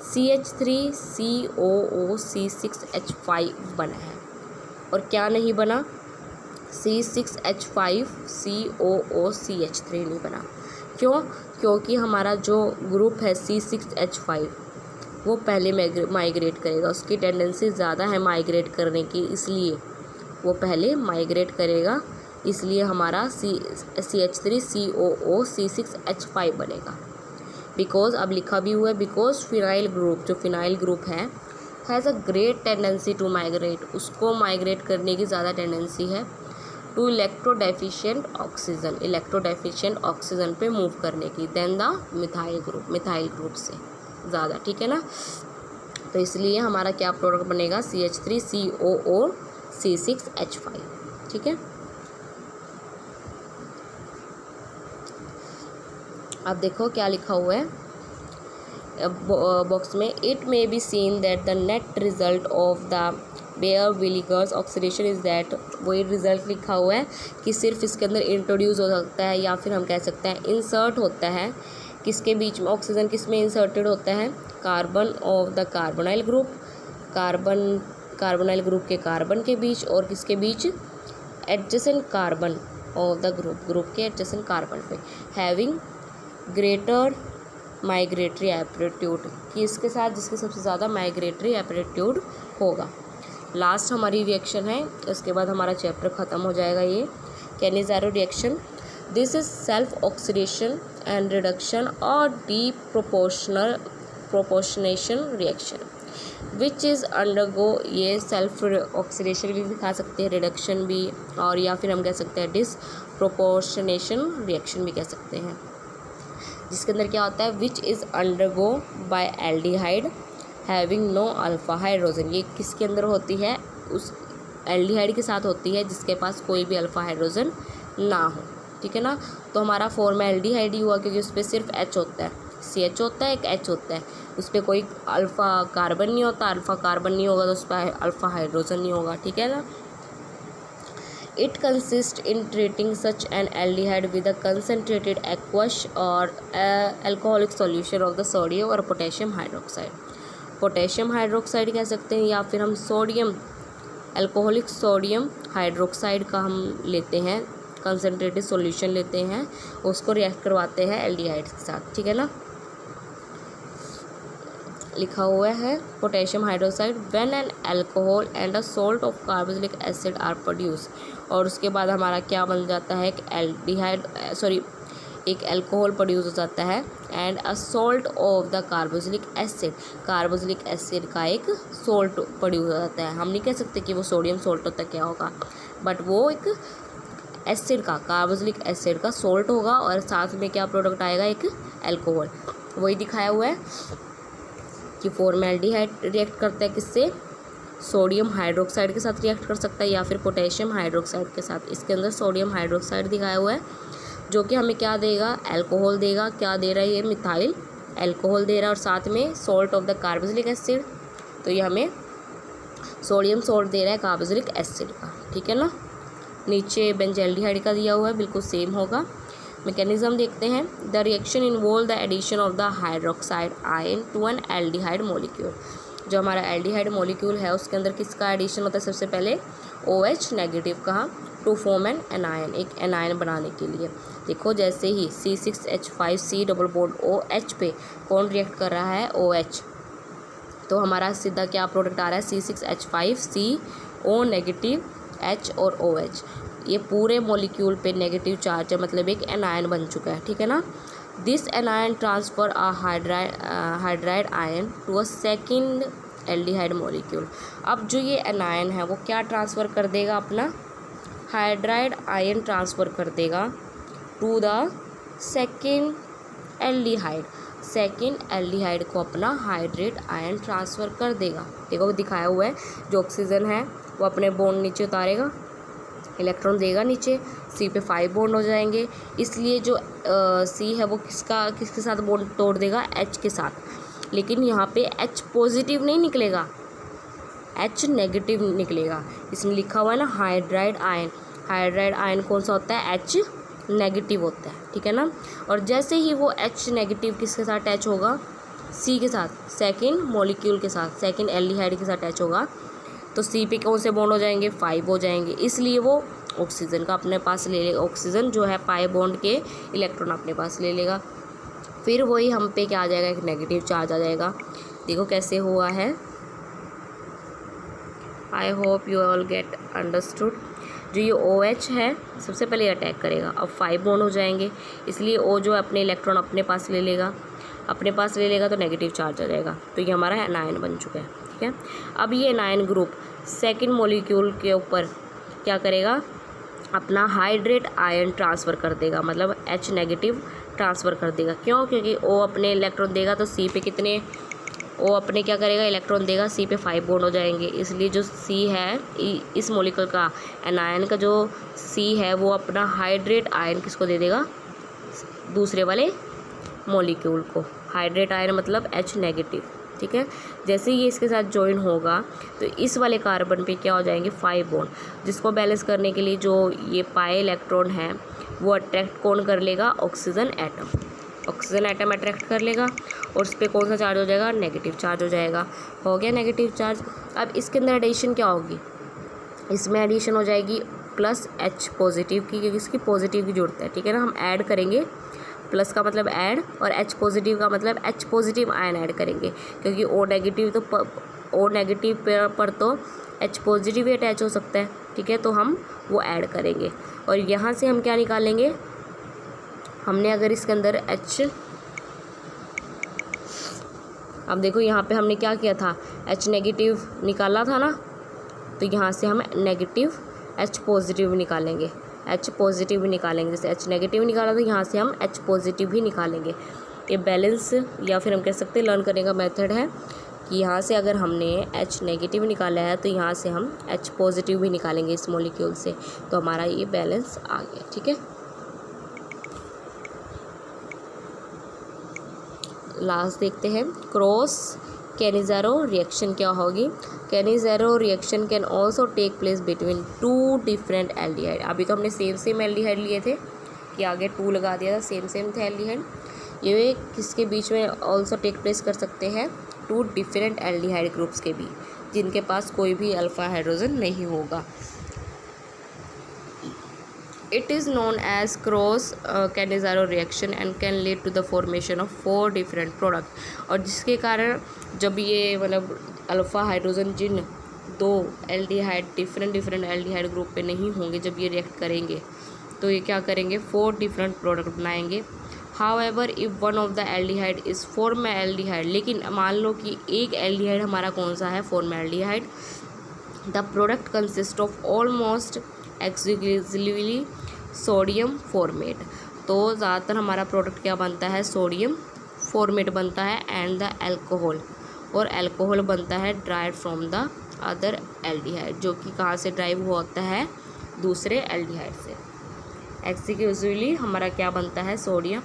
CH3COO C6H5 बना है, और क्या नहीं बना, C6H5COOCH3 नहीं बना। क्यों? क्योंकि हमारा जो ग्रुप है C6H5 वो पहले माइग्रेट करेगा, उसकी टेंडेंसी ज़्यादा है माइग्रेट करने की, इसलिए वो पहले माइग्रेट करेगा, इसलिए हमारा CH3COOC6H5 बनेगा। बिकॉज अब लिखा भी हुआ है, बिकॉज फिनाइल ग्रुप, जो फिनाइल ग्रुप है, has a great tendency to migrate, उसको माइग्रेट करने की ज़्यादा टेंडेंसी है to electrodeficient oxygen, electrodeficient oxygen पे मूव करने की, then the methyl group, methyl group से ज़्यादा, ठीक है ना। तो इसलिए हमारा क्या प्रोडक्ट बनेगा, CH3COOC6H5, ठीक है। अब देखो क्या लिखा हुआ है बॉक्स में, it may be seen that the net result of the Baeyer Villiger's oxidation is that, वही रिजल्ट लिखा हुआ है कि सिर्फ इसके अंदर इंट्रोड्यूस हो सकता है, या फिर हम कह सकते हैं इंसर्ट होता है, किसके बीच में, ऑक्सीजन किस में इंसर्टेड होता है, carbon of the carbonyl group, carbonyl group के कार्बन के बीच, और किसके बीच, adjacent carbon of the group के एडजेसेंट कार्बन पे, हैविंग ग्रेटर माइग्रेटरी एप्टीट्यूड, कि इसके साथ जिसके सबसे ज़्यादा माइग्रेटरी एप्टीट्यूड होगा। लास्ट हमारी रिएक्शन है, उसके बाद हमारा चैप्टर ख़त्म हो जाएगा। ये Cannizzaro reaction, this is self oxidation and reduction और disproportionation reaction which is undergo, ये सेल्फ ऑक्सीडेशन भी दिखा सकते हैं, रिडक्शन भी, और या फिर हम कह सकते हैं डिस प्रोपोर्शनेशन रिएक्शन भी कह सकते हैं, जिसके अंदर क्या होता है, which is undergo by aldehyde having no alpha hydrogen, ये किसके अंदर होती है, उस एल्डिहाइड के साथ होती है जिसके पास कोई भी अल्फ़ा हाइड्रोजन ना हो, ठीक है ना। तो हमारा फॉर्म एल्डिहाइड ही हुआ, क्योंकि उस पर सिर्फ H होता है, CH होता है, एक H होता है, उस पर कोई अल्फ़ा कार्बन नहीं होता, अल्फ़ा कार्बन नहीं होगा तो उस पर अल्फ़ा हाइड्रोजन नहीं होगा, ठीक है ना। It consists in treating such an aldehyde with a concentrated aqueous or alcoholic solution of the sodium or potassium hydroxide, potassium hydroxide कह सकते हैं, या फिर हम सोडियम अल्कोहलिक सोडियम हाइड्रोक्साइड का हम लेते हैं, कंसनट्रेटेड सॉल्यूशन लेते हैं, उसको रिएक्ट करवाते हैं एल्डिहाइड्स के साथ, ठीक है ना। लिखा हुआ है potassium hydroxide when an alcohol and a salt of carboxylic acid are produce, और उसके बाद हमारा क्या बन जाता है, एक एल्डिहाइड एक अल्कोहल प्रोड्यूस हो जाता है, and a salt of the carboxylic acid, carboxylic acid का एक सॉल्ट प्रोड्यूस हो जाता है। हम नहीं कह सकते कि वो सोडियम सॉल्ट होता क्या होगा, बट वो एक एसिड का, कार्बोक्सिलिक एसिड का सॉल्ट होगा, और साथ में क्या प्रोडक्ट आएगा, एक अल्कोहल। वही दिखाया हुआ है कि फॉर्मेल्डिहाइड रिएक्ट करता है किससे, सोडियम हाइड्रोक्साइड के साथ रिएक्ट कर सकता है, या फिर पोटेशियम हाइड्रोक्साइड के साथ। इसके अंदर सोडियम हाइड्रोक्साइड दिखाया हुआ है, जो कि हमें क्या देगा, अल्कोहल देगा। क्या दे रहा है ये, मिथाइल अल्कोहल दे रहा है, और साथ में salt of the carboxylic acid, तो ये हमें सोडियम सॉल्ट दे रहा है कार्बोक्सिलिक एसिड का, ठीक है ना। नीचे बेंजल्डिहाइड का दिया हुआ है, बिल्कुल सेम होगा। मैकेनिज्म देखते हैं, the reaction involve the addition of the hydroxide ion to an aldehyde molecule, जो हमारा एल्डिहाइड मॉलिक्यूल है उसके अंदर किसका एडिशन होता है, सबसे पहले OH नेगेटिव का, टू फॉर्म एन एनायन, एक एनायन बनाने के लिए। देखो जैसे ही C6H5C डबल बॉन्ड OH पे कौन रिएक्ट कर रहा है, OH, तो हमारा सीधा क्या प्रोडक्ट आ रहा है, C6H5CO नेगेटिव H और OH, ये पूरे मॉलिक्यूल पे नेगेटिव चार्ज है, मतलब एक एनायन बन चुका है, ठीक है ना। This anion transfer a hydride ion to a second aldehyde molecule. अब जो ये एनायन है वो क्या ट्रांसफ़र कर देगा, अपना हाइड्राइड आयन ट्रांसफ़र कर देगा to the second aldehyde. Second aldehyde को अपना हाइड्रेट आयन ट्रांसफ़र कर देगा। देखो दिखाया हुआ है, जो ऑक्सीजन है वो अपने बॉन्ड नीचे उतारेगा, इलेक्ट्रॉन देगा नीचे, सी पे 5 बॉन्ड हो जाएंगे। इसलिए जो सी है वो किसके साथ बॉन्ड तोड़ देगा, एच के साथ। लेकिन यहाँ पे एच पॉजिटिव नहीं निकलेगा, एच नेगेटिव निकलेगा। इसमें लिखा हुआ है ना हाइड्राइड आयन, हाइड्राइड आयन कौन सा होता है, एच नेगेटिव होता है, ठीक है ना। और जैसे ही वो एच नेगेटिव किसके साथ अटैच होगा, सी के साथ, सेकेंड मॉलिक्यूल के साथ, सेकेंड एल्डिहाइड के साथ अटैच होगा, तो सी पे कौन से बॉन्ड हो जाएंगे, 5 हो जाएंगे। इसलिए वो ऑक्सीजन का अपने पास ले लेगा, ऑक्सीजन जो है पाई बॉन्ड के इलेक्ट्रॉन अपने पास ले लेगा। फिर वही हम पे क्या आ जाएगा, एक नेगेटिव चार्ज आ जाएगा। देखो कैसे हुआ है, I hope you all get understood. जो ये OH है सबसे पहले अटैक करेगा, अब 5 बॉन्ड हो जाएंगे, इसलिए O जो अपने इलेक्ट्रॉन अपने पास ले लेगा, अपने पास ले लेगा तो नेगेटिव चार्ज आ जाएगा। तो ये हमारा एनायन बन चुका है, ठीक है। अब ये एनायन ग्रुप सेकंड मॉलिक्यूल के ऊपर क्या करेगा, अपना हाइड्रेट आयन ट्रांसफ़र कर देगा, मतलब H नेगेटिव ट्रांसफ़र कर देगा। क्यों, क्योंकि O अपने इलेक्ट्रॉन देगा तो C पे कितने, O अपने क्या करेगा, इलेक्ट्रॉन देगा, C पे 5 बॉन्ड हो जाएंगे। इसलिए जो C है इस मॉलिक्यूल का, एनायन का जो C है वो अपना हाइड्रेट आयन किसको दे देगा, दूसरे वाले मॉलिक्यूल को। हाइड्रेट आयन मतलब H नेगेटिव, ठीक है। जैसे ही ये इसके साथ ज्वाइन होगा तो इस वाले कार्बन पे क्या हो जाएंगे, 5 बॉन्ड, जिसको बैलेंस करने के लिए जो ये पाई इलेक्ट्रॉन है वो अट्रैक्ट कौन कर लेगा, oxygen atom. Oxygen atom attract कर लेगा और उस पर कौन सा चार्ज हो जाएगा, नेगेटिव चार्ज हो जाएगा। हो गया नेगेटिव चार्ज। अब इसके अंदर एडिशन क्या होगी, इसमें एडिशन हो जाएगी प्लस H पॉजिटिव की, क्योंकि इसकी पॉजिटिव की जरूरत है, ठीक है ना। हम ऐड करेंगे, प्लस का मतलब ऐड और H पॉजिटिव का मतलब H पॉजिटिव आयन ऐड करेंगे, क्योंकि O नेगेटिव तो O नेगेटिव पर तो H पॉजिटिव ही अटैच हो सकता है, ठीक है। तो हम वो ऐड करेंगे और यहाँ से हम क्या निकालेंगे, हमने अगर इसके अंदर H, अब देखो यहाँ पे हमने क्या किया था, H नेगेटिव निकाला था ना, तो यहाँ से हम नेगेटिव H पॉजिटिव निकालेंगे, H पॉजिटिव भी निकालेंगे। जैसे H नेगेटिव निकाला तो यहाँ से हम H पॉजिटिव भी निकालेंगे। ये बैलेंस या फिर हम कह सकते हैं लर्न करने का मेथड है कि यहाँ से अगर हमने H नेगेटिव निकाला है तो यहाँ से हम H पॉजिटिव भी निकालेंगे इस मॉलिक्यूल से, तो हमारा ये बैलेंस आ गया, ठीक है। लास्ट देखते हैं, क्रॉस कैनिज़ेरो रिएक्शन क्या होगी। Cannizzaro reaction can also take place between 2 different aldehyde. अभी तो हमने सेम एल्डिहाइड लिए थे कि आगे 2 लगा दिया था, सेम थे एल्डिहाइड। ये किसके बीच में ऑल्सो टेक प्लेस कर सकते हैं, 2 डिफरेंट एल्डिहाइड ग्रुप्स के बीच, जिनके पास कोई भी अल्फ़ा हाइड्रोजन नहीं होगा। It is known as cross Cannizzaro reaction and can lead to the formation of 4 different products। और जिसके कारण जब ये मतलब अल्फ़ा हाइड्रोजन जिन 2 एल्डिहाइड डिफरेंट एल्डिहाइड ग्रुप पे नहीं होंगे, जब ये रिएक्ट करेंगे तो ये क्या करेंगे, 4 डिफरेंट प्रोडक्ट बनाएंगे। However if one of the aldehyde is formaldehyde, लेकिन मान लो कि एक एल्डिहाइड हमारा कौन सा है, formaldehyde, the product consist of almost exclusively sodium format. तो ज़्यादातर हमारा प्रोडक्ट क्या बनता है, सोडियम फॉर्मेट बनता है, एंड द अल्कोहल, और अल्कोहल बनता है drive from the other aldehyde, जो कि कहाँ से ड्राइव हुआ होता है, दूसरे एल्डिहाइड से। एक्सक्लूसिवली हमारा क्या बनता है, सोडियम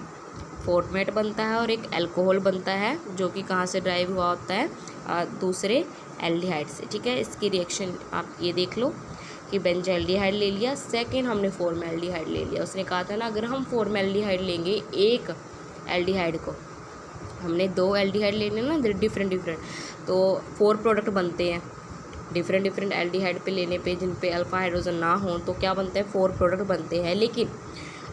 फॉर्मेट बनता है और एक अल्कोहल बनता है, जो कि कहाँ से ड्राइव हुआ होता है, दूसरे एल्डिहाइड से, ठीक है। इसकी रिएक्शन आप ये देख लो कि बेंजल्डिहाइड ले लिया, सेकेंड हमने फॉर्मल्डिहाइड ले लिया। उसने कहा था ना अगर हम फॉर्मल्डिहाइड लेंगे एक एल्डिहाइड को, हमने 2 एल्डिहाइड लेने ना डिफरेंट, तो 4 प्रोडक्ट बनते हैं डिफरेंट एल्डिहाइड पे लेने पे, जिन पे अल्फ़ा हाइड्रोजन ना हो, तो क्या बनता है, 4 प्रोडक्ट बनते हैं। लेकिन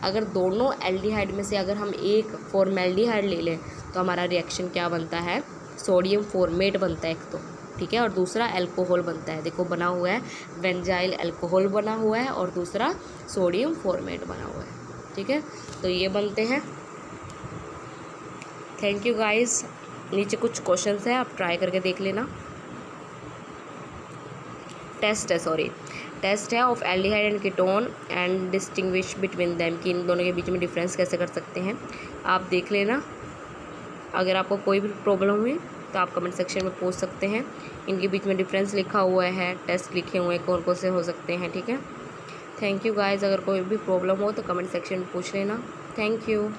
अगर दोनों एल्डिहाइड में से अगर हम एक फॉर्मल्डिहाइड ले लें तो हमारा रिएक्शन क्या बनता है, सोडियम फॉर्मेट बनता है एक तो, ठीक है, और दूसरा अल्कोहल बनता है। देखो बना हुआ है, बेंजाइल अल्कोहल बना हुआ है और दूसरा सोडियम फॉर्मेट बना हुआ है, ठीक है। तो ये बनते हैं। Thank you guys. नीचे कुछ क्वेश्चंस है, आप ट्राई करके देख लेना। टेस्ट है of aldehyde and ketone and distinguish between them, कि इन दोनों के बीच में डिफरेंस कैसे कर सकते हैं, आप देख लेना। अगर आपको कोई भी प्रॉब्लम हुई तो आप कमेंट सेक्शन में पूछ सकते हैं। इनके बीच में डिफरेंस लिखा हुआ है, टेस्ट लिखे हुए हैं कौन कौन से हो सकते हैं, ठीक है। Thank you guys. अगर कोई भी प्रॉब्लम हो तो कमेंट सेक्शन में पूछ लेना। Thank you.